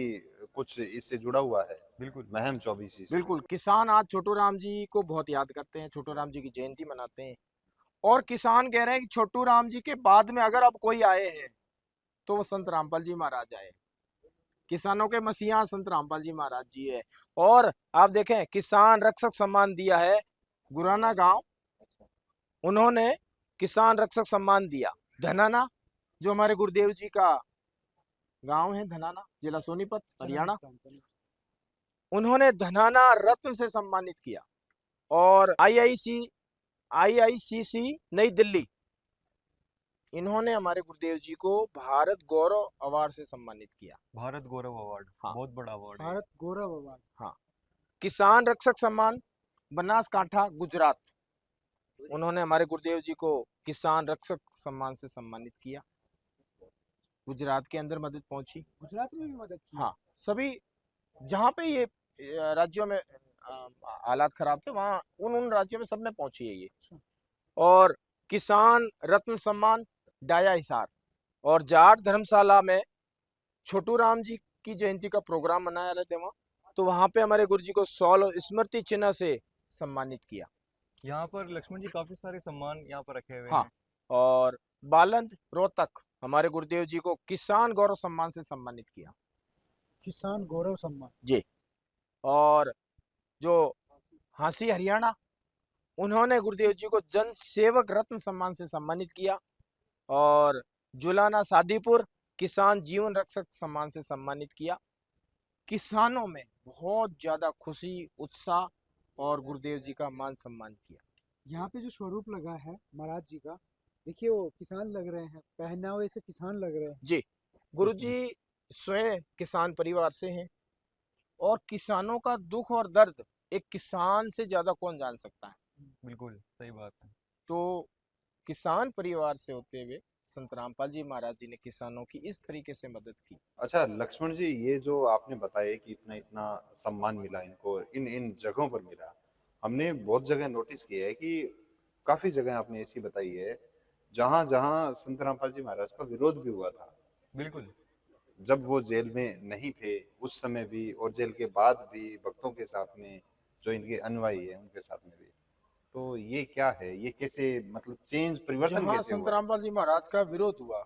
Speaker 4: कुछ इससे जुड़ा हुआ है।
Speaker 6: बिल्कुल,
Speaker 4: महम चौबीसी से।
Speaker 1: बिल्कुल, किसान आज छोटू राम जी को बहुत याद करते हैं, छोटू राम जी की जयंती मनाते हैं, और किसान कह रहे हैं कि छोटू राम जी के बाद में अगर अब कोई आए हैं तो वो संत रामपाल जी महाराज आए। किसानों के मसीहा संत रामपाल जी महाराज जी है। और आप देखें किसान रक्षक सम्मान दिया है गुराना गांव, उन्होंने किसान रक्षक सम्मान दिया। धनाना जो हमारे गुरुदेव जी का गांव है, धनाना जिला सोनीपत हरियाणा, उन्होंने धनाना रत्न से सम्मानित किया। और IIC IICC नई दिल्ली, इन्होंने हमारे गुरुदेव जी को भारत गौरव अवार्ड से सम्मानित किया।
Speaker 6: भारत गौरव अवार्ड,
Speaker 1: हाँ।
Speaker 6: बहुत बड़ा अवार्ड है।
Speaker 5: भारत गौरव अवार्ड।
Speaker 1: हाँ। किसान रक्षक सम्मान बनासकांठा गुजरात, उन्होंने हमारे गुरुदेव जी को किसान रक्षक सम्मान से सम्मानित किया। गुजरात के अंदर मदद पहुंची।
Speaker 5: गुजरात में भी मदद की।
Speaker 1: हाँ, सभी जहाँ पे ये राज्यों में हालात खराब थे, वहाँ उन राज्यों में सब में पहुंची है ये। और किसान रत्न सम्मान डाया हिसार, और जाट धर्मशाला में छोटू राम जी की जयंती का प्रोग्राम मनाया रहे थे वहाँ, तो वहाँ पे हमारे गुरु जी को 100 स्मृति चिन्ह से सम्मानित किया।
Speaker 6: यहाँ पर लक्ष्मण जी काफी सारे सम्मान यहाँ पर रखे हुए
Speaker 1: हाँ।
Speaker 6: हैं।
Speaker 1: और बालंद रोहतक हमारे गुरुदेव जी को किसान गौरव सम्मान से सम्मानित किया।
Speaker 5: किसान गौरव सम्मान
Speaker 1: जी। और जो हांसी हरियाणा, उन्होंने गुरुदेव जी को जन सेवक रत्न सम्मान से सम्मानित किया। और जुलाना सादीपुर किसान जीवन रक्षक सम्मान से सम्मानित किया। किसानों में बहुत ज्यादा खुशी, उत्साह और गुरुदेव जी का मान सम्मान किया।
Speaker 5: यहाँ पे जो स्वरूप लगा है महाराज जी का, देखिए वो किसान लग रहे हैं, पहनावे से किसान लग रहे हैं।
Speaker 1: जी, गुरु जी स्वयं किसान परिवार से हैं, और किसानों का दुख और दर्द एक किसान से ज्यादा कौन जान सकता है।
Speaker 6: बिल्कुल सही बात है।
Speaker 1: तो किसान परिवार से होते हुए संत रामपाल जी महाराज जी ने किसानों की इस तरीके से मदद की।
Speaker 4: अच्छा लक्ष्मण जी, ये जो आपने बताया कि इतना इतना सम्मान मिला इनको, इन इन जगहों पर मिला, हमने बहुत जगह नोटिस किया है कि काफी जगह आपने ऐसी बताई है जहां जहां संत रामपाल जी महाराज का विरोध भी हुआ था।
Speaker 6: बिल्कुल।
Speaker 4: जब वो जेल में नहीं थे उस समय भी, और जेल के बाद भी भक्तों के साथ में, जो इनके अनुयायी है उनके साथ में भी। तो ये क्या है, ये कैसे मतलब चेंज, परिवर्तन
Speaker 1: जहाँ
Speaker 4: कैसे
Speaker 1: संत
Speaker 4: हुआ?
Speaker 1: रामपाल जी महाराज का विरोध हुआ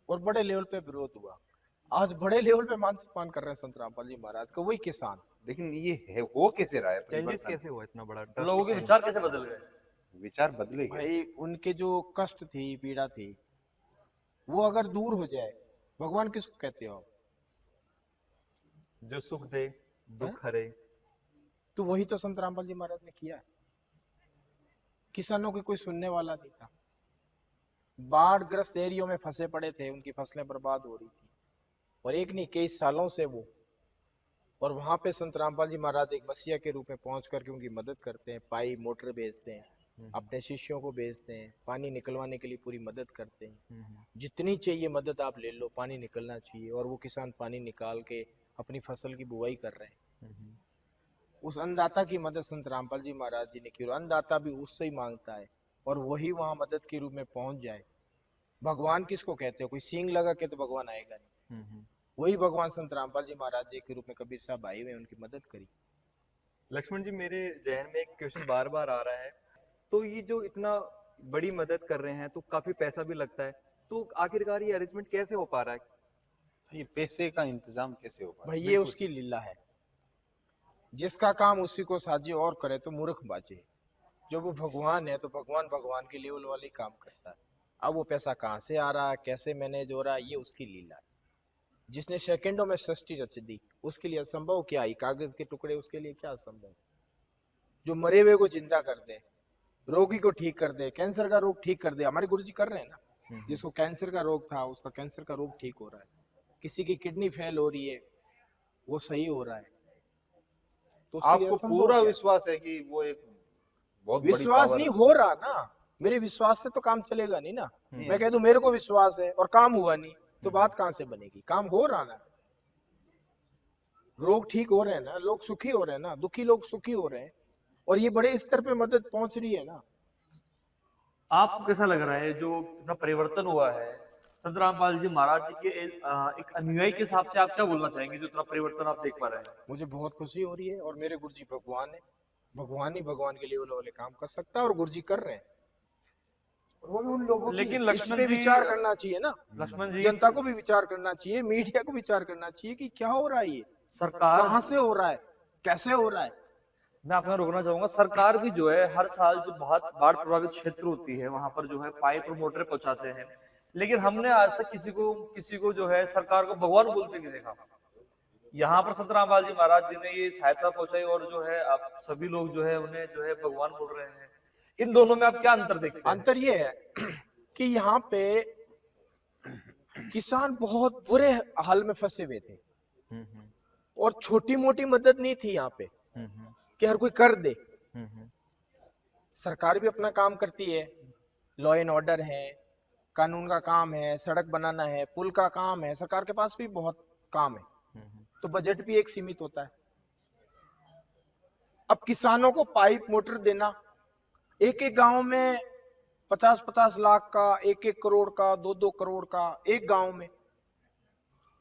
Speaker 1: और बड़े लेवल पे विरोध हुआ, आज बड़े लेवल पे मान सम्मान कर रहे हैं संत रामपाल जी महाराज का वही किसान।
Speaker 4: लेकिन ये है, हो कैसे रहा है
Speaker 6: चेंजेस
Speaker 4: परिवर्तन?
Speaker 6: कैसे हुआ इतना बड़ा?
Speaker 8: लोगों के विचार कैसे बदल गए?
Speaker 4: विचार बदले कैसे?
Speaker 1: भाई उनके जो कष्ट थी, पीड़ा थी, वो अगर दूर हो जाए, भगवान किसको कहते हो?
Speaker 6: जो सुख दे दुख हरे।
Speaker 1: तो वही तो संत रामपाल जी महाराज ने किया है। किसानों की कोई सुनने वाला नहीं था। बाढ़ ग्रस्त एरियो में फंसे पड़े थे, उनकी फसलें बर्बाद हो रही थी, और एक नहीं कई सालों से वो, और वहां पे संत रामपाल जी महाराज एक मसीहा के रूप में पहुंच करके उनकी मदद करते हैं। पाइप मोटर भेजते हैं, अपने शिष्यों को भेजते हैं, पानी निकलवाने के लिए पूरी मदद करते हैं। जितनी चाहिए मदद आप ले लो, पानी निकलना चाहिए, और वो किसान पानी निकाल के अपनी फसल की बुआई कर रहे हैं। उस अन्नदाता की मदद संत रामपाल जी महाराज जी ने की, और अन्नदाता भी उससे ही मांगता है, और वही वहां मदद के रूप में पहुंच जाए। भगवान किसको कहते हो? कोई सींग लगा के तो भगवान आएगा नहीं। वही भगवान संत रामपाल जी महाराज जी के रूप में कबीर साहब आए हुए, उनकी मदद करी।
Speaker 6: लक्ष्मण जी, मेरे जहन में एक क्वेश्चन बार बार आ रहा है, तो ये जो इतना बड़ी मदद कर रहे हैं तो काफी पैसा भी लगता है, तो आखिरकार ये अरेंजमेंट कैसे हो पा रहा है?
Speaker 4: ये पैसे का इंतजाम कैसे हो पा रहा
Speaker 1: भाई
Speaker 4: है?
Speaker 1: ये उसकी लीला है। जिसका काम उसी को साझे और करे तो मूर्ख बाजे। जो वो भगवान है तो भगवान भगवान के लेवल वाले काम करता है। अब वो पैसा कहाँ से आ रहा है, कैसे मैनेज हो रहा है, ये उसकी लीला है। जिसने सेकंडों में सृष्टि रच दी, उसके लिए असंभव क्या है? कागज के टुकड़े, उसके लिए क्या असंभव? जो मरे हुए को जिंदा कर दे, रोगी को ठीक कर दे, कैंसर का रोग ठीक कर दे, हमारे गुरुजी कर रहे हैं ना। जिसको कैंसर का रोग था, उसका कैंसर का रोग ठीक हो रहा है। किसी की किडनी फेल हो रही है, वो सही हो रहा है। तो उसके लिए
Speaker 4: आपको
Speaker 1: असंभव
Speaker 4: पूरा
Speaker 1: क्या है?
Speaker 4: विश्वास है कि वो एक बहुत बड़ी
Speaker 1: विश्वास
Speaker 4: पावर
Speaker 1: नहीं हो रहा ना, मेरे विश्वास से तो काम चलेगा नहीं ना। मैं कह दूं मेरे को विश्वास है और काम हुआ नहीं, तो बात कहां से बनेगी? काम हो रहा ना, रोग ठीक हो रहे हैं ना, लोग सुखी हो रहे हैं ना, दुखी लोग सुखी हो रहे हैं, और ये बड़े स्तर पे मदद पहुंच रही है ना।
Speaker 8: आपको कैसा लग रहा है जो इतना परिवर्तन हुआ है संत रामपाल जी महाराज जी के एक अनुयायी के हिसाब से? आप क्या बोलना चाहेंगे जो इतना परिवर्तन आप देख पा रहे हैं?
Speaker 1: मुझे बहुत खुशी हो रही है, और मेरे गुरुजी भगवान है। भगवान ही भगवान के लेवल वाले काम कर सकता है, और गुरुजी कर रहे हैं।
Speaker 5: वो भी उन लोगों
Speaker 8: लेकिन
Speaker 1: इस
Speaker 8: लक्ष्मण
Speaker 1: पे
Speaker 8: जी,
Speaker 1: विचार करना चाहिए ना।
Speaker 8: लक्ष्मण जी,
Speaker 1: जनता को भी विचार करना चाहिए, मीडिया को विचार करना चाहिए कि क्या हो रहा है, ये
Speaker 8: सरकार
Speaker 1: कहां से हो रहा है, कैसे हो रहा है।
Speaker 8: मैं आपको रोकना चाहूंगा। सरकार भी जो है हर साल जो बहुत बाढ़ प्रभावित क्षेत्र होती है वहां पर जो है पाइप और मोटर पहुंचाते हैं, लेकिन हमने आज तक किसी को जो है सरकार को भगवान बोलते नहीं देखा। यहाँ पर संत रामपाल जी महाराज जी ने ये सहायता पहुंचाई, और जो है आप सभी लोग जो है उन्हें जो है भगवान बोल रहे हैं। इन दोनों में आप क्या अंतर देखते हैं?
Speaker 1: अंतर ये है कि यहाँ पे किसान बहुत बुरे हाल में फंसे हुए थे और छोटी मोटी मदद नहीं थी यहाँ पे कि हर कोई कर दे। सरकार भी अपना काम करती है, लॉ एंड ऑर्डर है, कानून का काम है, सड़क बनाना है, पुल का काम है, सरकार के पास भी बहुत काम है, तो बजट भी एक सीमित होता है। अब किसानों को पाइप मोटर देना, एक एक गांव में 50-50 लाख का, 1-1 करोड़ का, 2-2 करोड़ का एक गांव में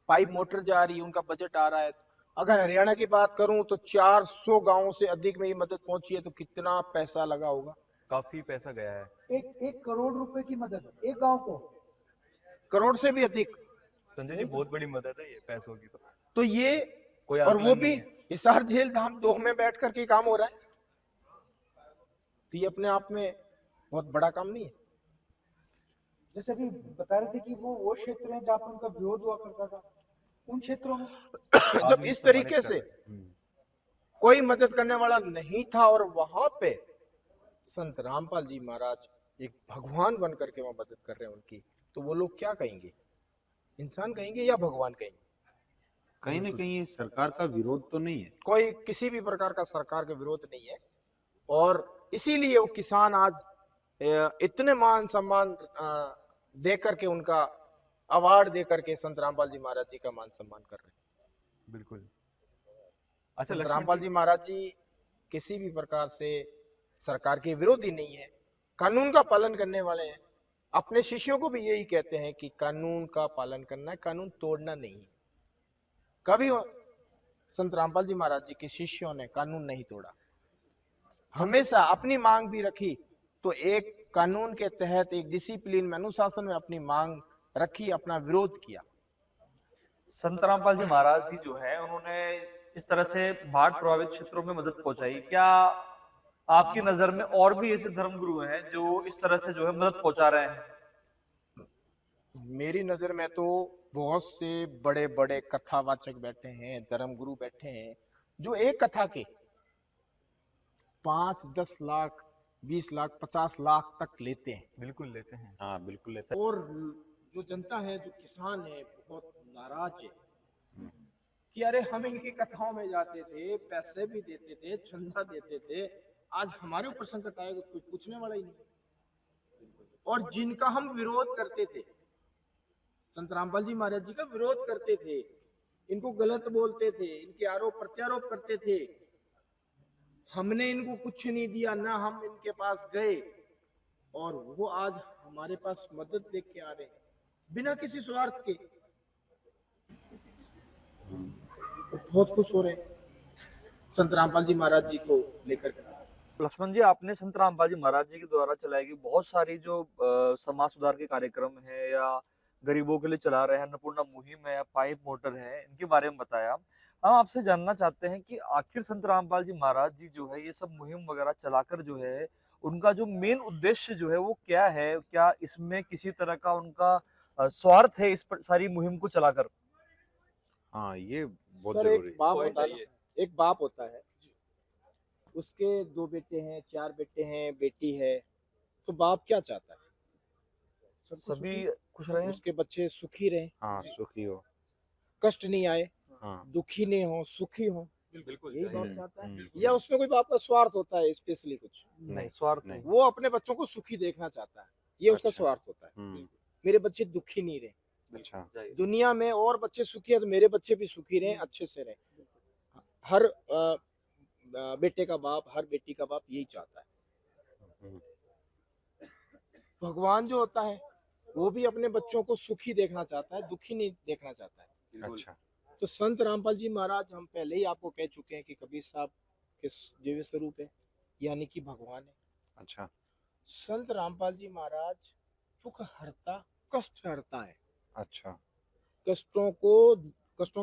Speaker 1: पाइप मोटर जा रही है, उनका बजट आ रहा है। अगर हरियाणा की बात करूं तो 400 गांवों से अधिक में ये मदद पहुंची है, तो कितना पैसा लगा होगा?
Speaker 6: काफी पैसा गया है।
Speaker 5: 1 करोड़ रुपए की मदद एक गांव को,
Speaker 1: करोड़ से भी अधिक।
Speaker 6: संजय जी बहुत बड़ी मदद है ये पैसों की।
Speaker 1: तो ये
Speaker 6: कोई
Speaker 1: और वो
Speaker 6: आकलन
Speaker 1: भी
Speaker 6: नहीं है।
Speaker 1: हिसार जेल धाम 2 में बैठ करके काम हो रहा है, तो ये अपने आप में बहुत बड़ा काम नहीं है।
Speaker 5: जैसे अभी बता रहे थे कि वो क्षेत्र है जहाँ पर उनका विरोध हुआ करता था, उन क्षेत्रों में
Speaker 1: जब इस तरीके से कोई मदद करने वाला नहीं था और वहां पे संत रामपाल जी महाराज एक भगवान बन करके वहां मदद कर रहे हैं उनकी, तो वो लोग क्या कहेंगे? इंसान कहेंगे या भगवान कहेंगे?
Speaker 4: कहीं ना कहीं ये सरकार का विरोध तो नहीं है,
Speaker 1: कोई किसी भी प्रकार का सरकार का विरोध नहीं है, और इसीलिए वो किसान आज इतने मान सम्मान दे करके, उनका अवार्ड दे करके संत रामपाल जी महाराज जी का मान सम्मान कर रहे हैं।
Speaker 6: बिल्कुल। अच्छा,
Speaker 1: संत रामपाल जी महाराज जी किसी भी प्रकार से सरकार के विरोधी नहीं है, कानून का पालन करने वाले हैं। अपने शिष्यों को भी यही कहते हैं कि कानून का पालन करना है, कानून तोड़ना नहीं। कभी संत रामपाल जी महाराज जी के शिष्यों ने कानून नहीं तोड़ा, हमेशा अपनी मांग भी रखी, तो एक कानून के तहत एक डिसिप्लिन में, अनुशासन में अपनी मांग रखी, अपना विरोध किया।
Speaker 8: संत रामपाल जी महाराज जी जो है उन्होंने इस तरह से बाढ़ प्रभावित क्षेत्रों में मदद पहुंचाई। क्या आपकी नजर में और भी ऐसे धर्मगुरु हैं जो इस तरह से जो है मदद पहुंचा रहे हैं?
Speaker 1: मेरी नजर में तो बहुत से बड़े बड़े कथावाचक बैठे हैं, धर्मगुरु बैठे हैं, जो एक कथा के 5-10 लाख, 20 लाख, 50 लाख तक लेते हैं।
Speaker 6: बिल्कुल लेते हैं।
Speaker 4: हाँ बिल्कुल लेते हैं।
Speaker 1: और जो जनता है, जो किसान है, बहुत नाराज है कि अरे हम इनकी कथाओं में जाते थे, पैसे भी देते थे, चंदा देते थे, आज हमारे ऊपर संकट आएगा, कोई पूछने वाला ही नहीं। और जिनका हम विरोध करते थे, संत रामपाल जी महाराज जी का विरोध करते थे, इनको गलत बोलते थे, इनके आरोप प्रत्यारोप करते थे, हमने इनको कुछ नहीं दिया, ना हम इनके पास गए, और वो आज हमारे पास मदद लेके आ रहे हैं बिना किसी स्वार्थ के, तो बहुत खुश हो रहे हैं संत रामपाल जी महाराज जी को लेकर।
Speaker 8: लक्ष्मण जी, आपने संत रामपाल जी महाराज जी के द्वारा चलाई गई बहुत सारी जो समाज सुधार के कार्यक्रम है या गरीबों के लिए चला रहे हैं, अन्नपूर्णा मुहिम है या पाइप मोटर है, इनके बारे में बताया। हम आपसे जानना चाहते हैं कि आखिर संत रामपाल जी महाराज जी जो है ये सब मुहिम वगैरह चलाकर जो है उनका जो मेन उद्देश्य जो है वो क्या है? क्या इसमें किसी तरह का उनका स्वार्थ है इस सारी मुहिम को चलाकर?
Speaker 4: हाँ, ये बहुत
Speaker 1: सर,
Speaker 4: जरूरी
Speaker 1: एक बाप होता है, एक बाप होता है, उसके 2 बेटे हैं, 4 बेटे हैं, बेटी है, तो बाप क्या चाहता है?
Speaker 8: सभी खुश रहे,
Speaker 1: उसके बच्चे सुखी रहे,
Speaker 4: हाँ, सुखी हो,
Speaker 1: कष्ट नहीं आए,
Speaker 4: हाँ,
Speaker 1: दुखी नहीं हो, सुखी हो,
Speaker 6: बिल्कुल
Speaker 1: यही बाप चाहता है।
Speaker 4: बिल्कुल।
Speaker 1: या उसमें कोई बाप का स्वार्थ होता है स्पेशली कुछ?
Speaker 8: नहीं, स्वार्थ
Speaker 4: नहीं।
Speaker 1: वो अपने बच्चों को सुखी देखना चाहता है, ये उसका
Speaker 4: अच्छा।
Speaker 1: स्वार्थ होता है।
Speaker 4: हम्म,
Speaker 1: मेरे बच्चे दुखी नहीं रहे,
Speaker 4: अच्छा,
Speaker 1: दुनिया में और बच्चे सुखी है तो मेरे बच्चे भी सुखी रहे, अच्छे से रहे। हर बेटे का बाप, हर बेटी का बाप यही चाहता है।
Speaker 4: हम्म,
Speaker 1: भगवान जो होता है वो भी अपने बच्चों को सुखी देखना चाहता है, दुखी नहीं देखना चाहता है।
Speaker 4: अच्छा,
Speaker 1: तो संत रामपाल जी महाराज, हम पहले ही आपको कह चुके हैं कि कबीर साहब के दिव्य स्वरूप है, यानी कि भगवान है।
Speaker 4: अच्छा,
Speaker 1: संत रामपाल जी महाराज दुख हरता, कष्ट हरता है,
Speaker 4: अच्छा,
Speaker 1: कष्टों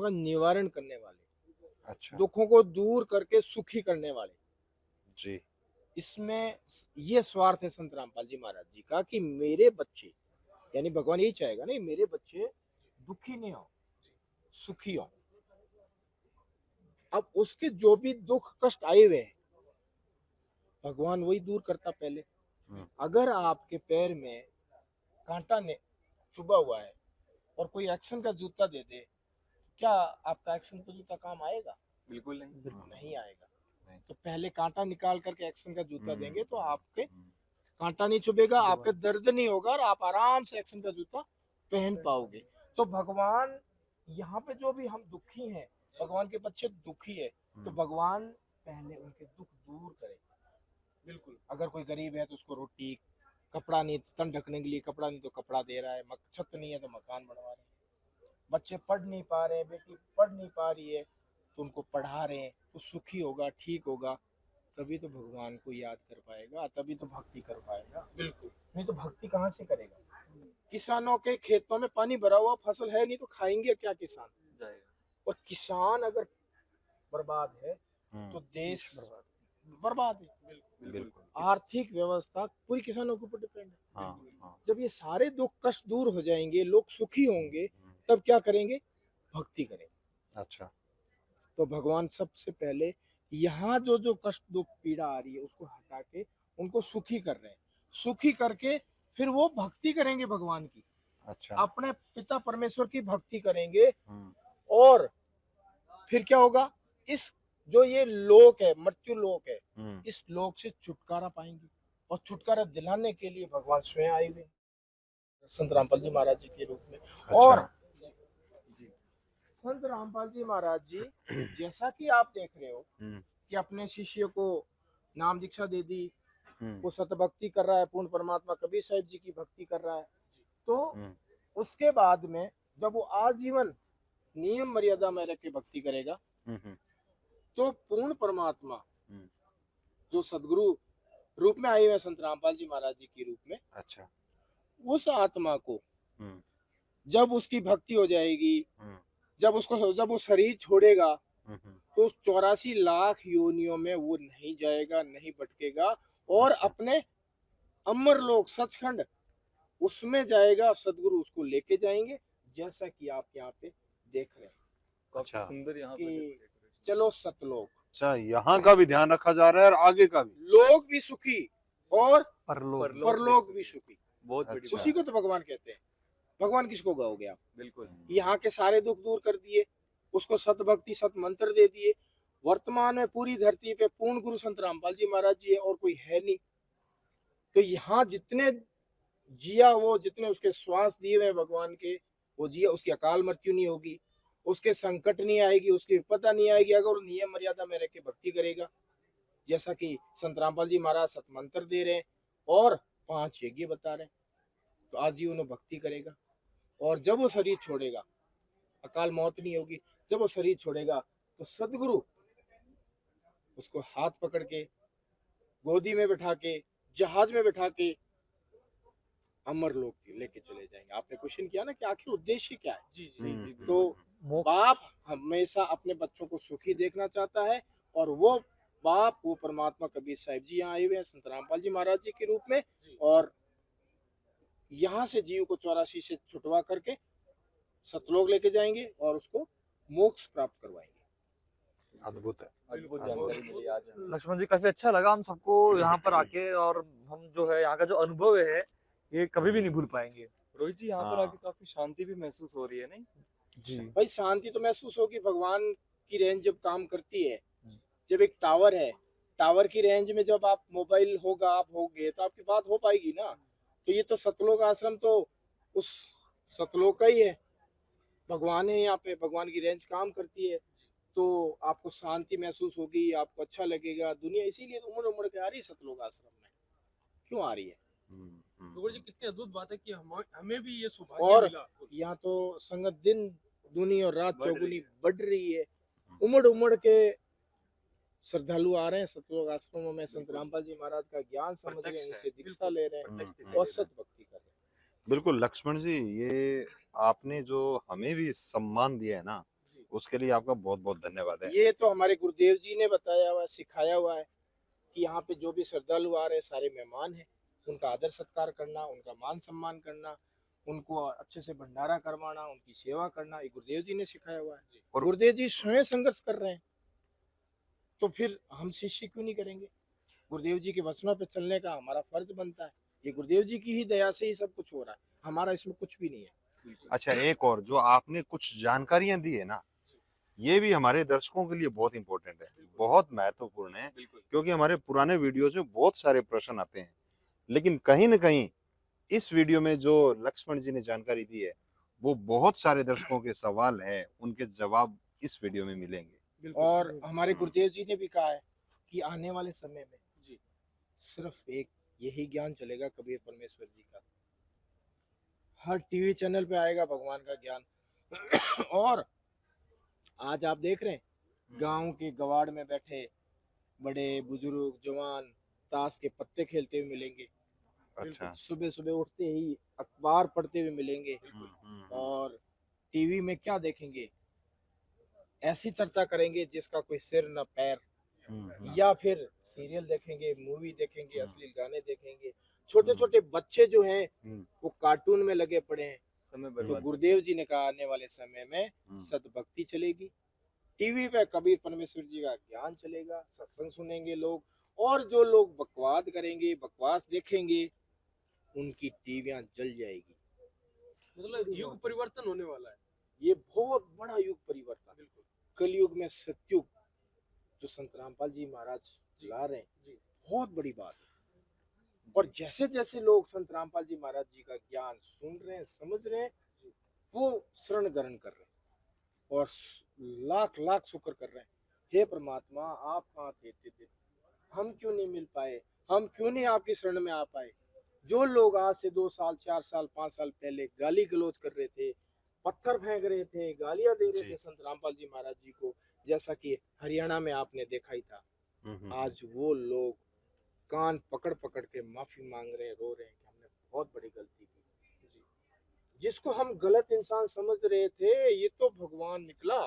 Speaker 1: का निवारण करने वाले,
Speaker 4: अच्छा,
Speaker 1: दुखों को दूर करके सुखी करने वाले।
Speaker 4: जी,
Speaker 1: इसमें ये स्वार्थ है संत रामपाल जी महाराज जी का कि मेरे बच्चे, यानी भगवान यही चाहेगा नहीं, मेरे बच्चे दुखी नहीं हो, सुखी हो। अब उसके जो भी दुख कष्ट आए हुए हैं, भगवान वही दूर करता पहले, अगर आपके पैर में कांटा ने चुभा हुआ है और कोई एक्शन का जूता दे दे, क्या आपका एक्शन का जूता काम आएगा?
Speaker 6: बिल्कुल नहीं।
Speaker 1: नहीं आएगा। तो पहले कांटा निकाल करके एक्शन का जूता देंगे तो आपके कांटा नहीं चुभेगा, आपके दर्द नहीं होगा और आप आराम से एक्शन का जूता पहन पाओगे। तो भगवान यहाँ पे जो भी हम दुखी हैं, भगवान के बच्चे दुखी है, तो भगवान पहले उनके दुख दूर करे। बिल्कुल, अगर कोई गरीब है तो उसको रोटी, कपड़ा नहीं, तन ढकने के लिए कपड़ा नहीं तो कपड़ा दे रहा है, छत नहीं है तो मकान बनवा रहे हैं, बच्चे पढ़ नहीं पा रहे हैं, बेटी पढ़ नहीं पा रही है तो उनको पढ़ा रहे हैं, तो सुखी होगा, ठीक होगा, तभी तो भगवान को याद कर पाएगा, तभी तो भक्ति कर पाएगा। बिल्कुल, नहीं तो भक्ति कहाँ से करेगा? किसानों के खेतों में पानी भरा हुआ, फसल है नहीं तो खाएंगे क्या किसान? और किसान अगर बर्बाद है तो देश बर्बाद है।
Speaker 4: बिल्कुल।
Speaker 1: आर्थिक व्यवस्था पूरी किसानों के ऊपर डिपेंड है।
Speaker 4: हाँ।
Speaker 1: जब ये सारे दुख कष्ट दूर हो जाएंगे, लोग सुखी होंगे, तब क्या करेंगे? भक्ति करेंगे।
Speaker 4: अच्छा।
Speaker 1: तो भगवान सबसे पहले यहाँ जो जो कष्ट दुख पीड़ा आ रही है उसको हटा के उनको सुखी कर रहे हैं, सुखी करके फिर वो भक्ति करेंगे भगवान की।
Speaker 4: अच्छा।
Speaker 1: अपने पिता परमेश्वर की भक्ति करेंगे और फिर क्या होगा? इस जो ये लोक है, मृत्यु लोक है, इस लोक से छुटकारा पाएंगे और छुटकारा दिलाने के लिए भगवान स्वयं आए हुए संत रामपाल जी महाराज जी के रूप में। और संत रामपाल जी महाराज जी जैसा कि आप देख रहे हो कि अपने शिष्य को नाम दीक्षा दे दी, वो सतभक्ति कर रहा है, पूर्ण परमात्मा कबीर साहिब जी की भक्ति कर रहा है, तो उसके बाद में जब वो आजीवन नियम मर्यादा में रह के भक्ति करेगा तो पूर्ण परमात्मा जो सदगुरु रूप में आए हुए संत रामपाल जी महाराज जी के रूप में,
Speaker 4: अच्छा,
Speaker 1: उस आत्मा को जब उसकी भक्ति हो जाएगी, जब वो शरीर छोड़ेगा तो 84 लाख योनियों में वो नहीं जाएगा, नहीं भटकेगा और अपने अमर लोक सचखंड उसमें जाएगा। सदगुरु उसको लेके जाएंगे, जैसा कि आप यहाँ पे देख रहे हैं।
Speaker 4: अच्छा,
Speaker 6: सुंदर यहाँ
Speaker 1: कि चलो सतलोक।
Speaker 4: अच्छा, यहाँ का भी ध्यान रखा जा रहा है और आगे का भी,
Speaker 1: लोग भी सुखी और
Speaker 6: परलोक
Speaker 1: भी सुखी।
Speaker 6: बहुत बड़ी
Speaker 1: उसी को तो भगवान कहते हैं। भगवान किसको गाओगे आप?
Speaker 6: बिल्कुल।
Speaker 1: यहाँ के सारे दुख दूर कर दिए, उसको सत भक्ति सत मंत्र दे दिए। वर्तमान में पूरी धरती पे पूर्ण गुरु संत रामपाल जी महाराज जी है और कोई है नहीं। तो यहाँ जितने जिया, वो जितने उसके श्वास दिए हुए भगवान के, वो जिया, उसकी अकाल मृत्यु नहीं होगी, उसके संकट नहीं आएगी, उसकी विपदा नहीं आएगी अगर वो नियम मर्यादा में रह के भक्ति करेगा। जैसा कि संत रामपाल जी महाराज सत मंत्र दे रहे हैं और 5 यज्ञ बता रहे हैं, तो आजीवन भक्ति करेगा। और जब वो शरीर छोड़ेगा, अकाल मौत नहीं होगी, जब वो शरीर छोड़ेगा तो सदगुरु उसको हाथ पकड़ के, गोदी में बैठा के, जहाज में बैठा के अमर लोक लेके चले जाएंगे। आपने क्वेश्चन किया ना कि आखिर उद्देश्य क्या है? जी। तो बाप हमेशा अपने बच्चों को सुखी देखना चाहता है और वो बाप, वो परमात्मा कबीर साहिब जी यहाँ आए हुए हैं संत रामपाल जी महाराज जी के रूप में, और यहाँ से जीव को 84 से छुटवा करके सतलोक लेके जाएंगे और उसको मोक्ष प्राप्त करवाएंगे।
Speaker 4: अद्भुत है।
Speaker 6: अद्भुत जानकारी मिली आज हमें।
Speaker 8: लक्ष्मण जी, काफी अच्छा लगा हम सबको यहाँ पर आके, और हम जो है यहाँ का जो अनुभव है ये कभी भी नहीं भूल पाएंगे।
Speaker 6: रोहित जी, यहाँ पर आके काफी शांति भी महसूस हो रही है, नहीं?
Speaker 8: जी
Speaker 1: भाई, शांति तो महसूस होगी। भगवान की रेंज जब काम करती है, जब एक टावर है, टावर की रेंज में जब आप मोबाइल होगा, आप होगे, तो आपकी बात हो पाएगी ना। तो ये तो सतलोक आश्रम तो उस सतलोक का ही है, भगवान है यहाँ पे, भगवान की रेंज काम करती है, तो आपको शांति महसूस होगी, आपको अच्छा लगेगा। दुनिया इसीलिए तो उमड़ उमड़ के आ रही है सतलोक आश्रम में, क्यों आ रही है?
Speaker 3: जी, कितनी अद्भुत बात है कि हमें भी ये सौभाग्य
Speaker 1: और
Speaker 3: मिला।
Speaker 1: यहाँ तो संगत दिन दूनी और रात चौगुनी बढ़ रही है। उमड़ उमड़ के श्रद्धालु आ रहे हैं सतलोक आश्रमों में, संत रामपाल जी महाराज का ज्ञान समझ रहे हैं, उनसे दीक्षा ले रहे हैं और सत भक्ति कर रहे हैं।
Speaker 4: बिल्कुल लक्ष्मण जी, ये आपने जो हमें भी सम्मान दिया है ना, उसके लिए आपका बहुत बहुत धन्यवाद है।
Speaker 1: ये तो हमारे गुरुदेव जी ने बताया हुआ, सिखाया हुआ है कि यहाँ पे जो भी श्रद्धालु आ रहे हैं सारे मेहमान हैं, उनका आदर सत्कार करना, उनका मान सम्मान करना, उनको अच्छे से भंडारा करवाना, उनकी सेवा करना, ये गुरुदेव जी ने सिखाया हुआ है। और गुरुदेव जी स्वयं संघर्ष कर रहे हैं, तो फिर हम शिष्य क्यों नहीं करेंगे? गुरुदेव जी के वचनों पे चलने का हमारा फर्ज बनता है। ये गुरुदेव जी की ही दया से ही सब कुछ हो रहा है, हमारा इसमें कुछ भी नहीं है।
Speaker 4: अच्छा, एक और जो आपने कुछ जानकारियां दी है ना, ये भी हमारे दर्शकों के लिए बहुत इंपॉर्टेंट है, बहुत महत्वपूर्ण है, क्योंकि हमारे पुराने वीडियोस में बहुत सारे प्रश्न आते हैं, लेकिन कहीं ना कहीं इस वीडियो में जो लक्ष्मण जी ने जानकारी दी है, वो बहुत सारे दर्शकों के सवाल है, उनके जवाब इस वीडियो में मिलेंगे।
Speaker 1: और हमारे गुरुदेव जी ने भी कहा है कि आने वाले समय में सिर्फ एक यही ज्ञान चलेगा, कबीर परमेश्वर जी का। हर टीवी चैनल पे आएगा भगवान का ज्ञान। और आज आप देख रहे हैं गांव के गवाड़ में बैठे बड़े बुजुर्ग जवान ताश के पत्ते खेलते हुए मिलेंगे।
Speaker 4: अच्छा।
Speaker 1: सुबह सुबह उठते ही अखबार पढ़ते हुए मिलेंगे। और टीवी में क्या देखेंगे, ऐसी चर्चा करेंगे जिसका कोई सिर न पैर। या फिर सीरियल देखेंगे, मूवी देखेंगे, अश्लील गाने देखेंगे। छोटे छोटे बच्चे जो हैं वो कार्टून में लगे पड़े हैं। तो गुरुदेव जी ने कहा आने वाले समय में सद्भक्ति चलेगी, टीवी पे कबीर परमेश्वर जी का ज्ञान चलेगा, सत्संग सुनेंगे लोग। और जो लोग बकवाद करेंगे, बकवास देखेंगे, उनकी टीवियां जल जाएगी।
Speaker 3: मतलब युग परिवर्तन होने वाला है,
Speaker 1: ये बहुत बड़ा युग परिवर्तन। कलयुग में सतयुग जो संत रामपाल जी महाराज चला रहे हैं, बहुत बड़ी बात है। और जैसे जैसे लोग संत रामपाल जी महाराज जी का ज्ञान सुन रहे हैं, समझ रहे हैं, वो शरण ग्रहण कर रहे हैं और लाख लाख शुक्र कर रहे हैं। हे परमात्मा, आप कहाँ थे इतने दिन, हम क्यों नहीं मिल पाए, हम क्यों नहीं आपकी शरण में आ पाए। जो लोग आज से 2 साल 4 साल 5 साल पहले गाली गलौज कर रहे थे, पत्थर फेंक रहे थे, गालियां दे रहे थे संत रामपाल जी महाराज जी को, जैसा कि हरियाणा में आपने देखा ही था, आज वो लोग कान पकड़ पकड़ के माफी मांग रहे हैं, रो रहे हैं कि हमने बहुत बड़ी गलती की। जिसको हम गलत इंसान समझ रहे थे, ये तो भगवान निकला।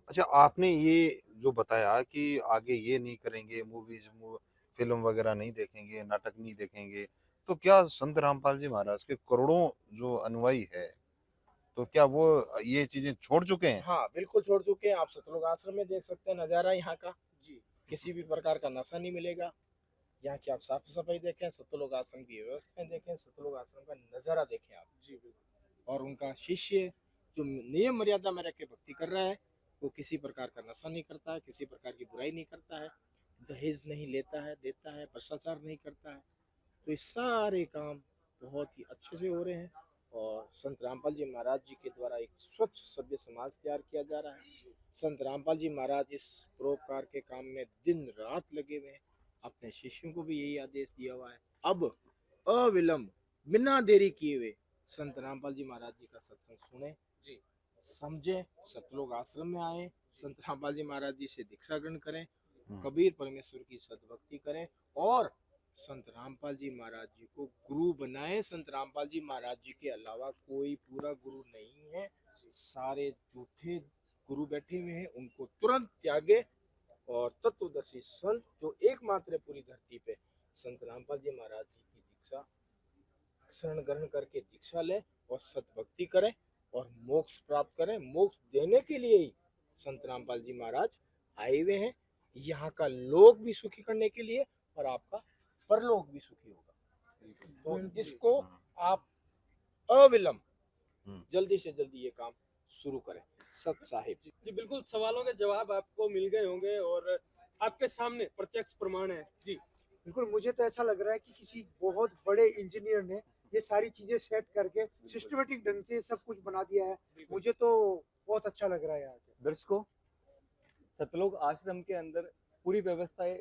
Speaker 4: अच्छा, आपने ये जो बताया कि आगे ये नहीं करेंगे, मूवीज फिल्म वगैरह नहीं देखेंगे, नाटक नहीं देखेंगे, तो क्या संत रामपाल जी महाराज के करोड़ों जो अनुयायी है, तो क्या वो ये चीजें छोड़ चुके हैं?
Speaker 1: हाँ, बिल्कुल छोड़ चुके हैं। आप सतलोक आश्रम में देख सकते हैं नजारा यहाँ का जी, किसी भी प्रकार का नशा नहीं मिलेगा। यहाँ की आप साफ सफाई देखें, सतलोक आश्रम की व्यवस्थाएं देखें, सतलोक आश्रम का नजारा देखें आप जी। और उनका शिष्य जो नियम मर्यादा में रह के भक्ति कर रहा है, वो किसी प्रकार का नशा नहीं करता है, किसी प्रकार की बुराई नहीं करता है, दहेज नहीं लेता है, देता है, भ्रष्टाचार नहीं करता है। तो ये सारे काम बहुत ही अच्छे से हो रहे हैं और संत रामपाल जी महाराज जी के द्वारा एक स्वच्छ सभ्य समाज तैयार किया जा रहा है। संत रामपाल जी महाराज इस परोपकार के काम में दिन रात लगे हुए हैं। अपने शिष्यों को भी यही आदेश दिया हुआ है, अब अविलंब बिना देरी किए हुए संत रामपाल जी महाराज जी का सत्संग सुने जी, समझे, सतलोक आश्रम में आए, संत रामपाल जी महाराज जी से दीक्षा ग्रहण करें, कबीर परमेश्वर की सद्भक्ति करें और संत रामपाल जी महाराज जी को गुरु बनाए। संत रामपाल जी महाराज जी के अलावा कोई पूरा गुरु नहीं है, सारे झूठे गुरु बैठे हुए हैं, उनको तुरंत त्यागे और तत्वदर्शी संत जो एकमात्र है पूरी धरती पे, संत रामपाल जी महाराज जी की दीक्षा शरण ग्रहण करके दीक्षा लें और सद्भक्ति करें और मोक्ष प्राप्त करें। मोक्ष देने के लिए ही संत रामपाल जी महाराज आए हुए हैं, यहाँ का लोग भी सुखी करने के लिए और आपका परलोक भी सुखी होगा। तो इसको आप अविलंब जल्दी से जल्दी ये काम शुरू करें। सत साहिब
Speaker 3: जी, बिल्कुल सवालों के जवाब आपको मिल गए होंगे और आपके सामने प्रत्यक्ष प्रमाण है जी।
Speaker 5: बिल्कुल, मुझे तो ऐसा लग रहा है कि किसी बहुत बड़े इंजीनियर ने ये सारी चीजें सेट करके सिस्टमेटिक ढंग से सब कुछ बना दिया है। मुझे तो बहुत अच्छा लग रहा है यहाँ पे।
Speaker 6: दर्शकों, सतलोक आश्रम के अंदर पूरी व्यवस्थाएं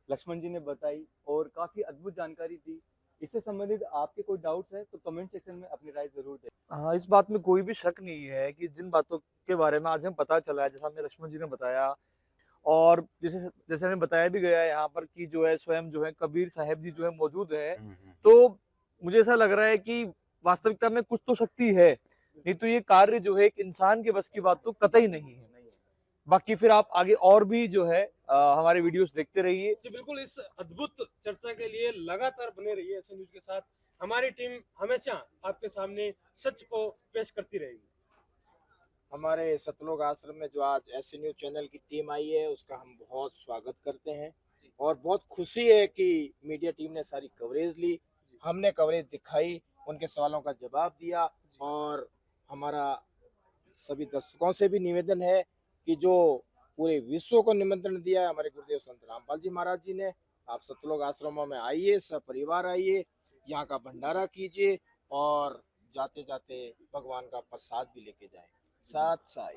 Speaker 6: लक्ष्मण जी ने बताई और काफी अद्भुत जानकारी दी। इससे संबंधित आपके कोई डाउट्स है तो कमेंट सेक्शन में अपनी राय जरूर दें।
Speaker 8: हाँ, इस बात में कोई भी शक नहीं है कि जिन बातों के बारे में आज हमें पता चला है, जैसा हमें लक्ष्मण जी ने बताया और जैसे हमें बताया भी गया है यहाँ पर कि जो है स्वयं जो है कबीर साहब जी जो है मौजूद है, तो मुझे ऐसा लग रहा है कि वास्तविकता में कुछ तो शक्ति है, नहीं तो ये कार्य जो है एक इंसान के बस की बात तो कतई नहीं है। बाकी फिर आप आगे और भी जो है हमारे वीडियोस देखते रहिए
Speaker 3: जी। बिल्कुल, इस अद्भुत चर्चा के लिए लगातार बने रहिए ऐसे न्यूज के साथ। हमारी टीम हमेशा आपके सामने सच को पेश करती रहेगी।
Speaker 1: हमारे सतलोक आश्रम में जो आज ऐसे न्यूज चैनल की टीम आई है, उसका हम बहुत स्वागत करते हैं और बहुत खुशी है कि मीडिया टीम ने सारी कवरेज ली, हमने कवरेज दिखाई, उनके सवालों का जवाब दिया। और हमारा सभी दर्शकों से भी निवेदन है कि जो पूरे विश्व को निमंत्रण दिया है हमारे गुरुदेव संत रामपाल जी महाराज जी ने, आप सतलोक आश्रमों में आइए, सब परिवार आइए, यहाँ का भंडारा कीजिए और जाते जाते भगवान का प्रसाद भी लेके जाएं। साथ साथ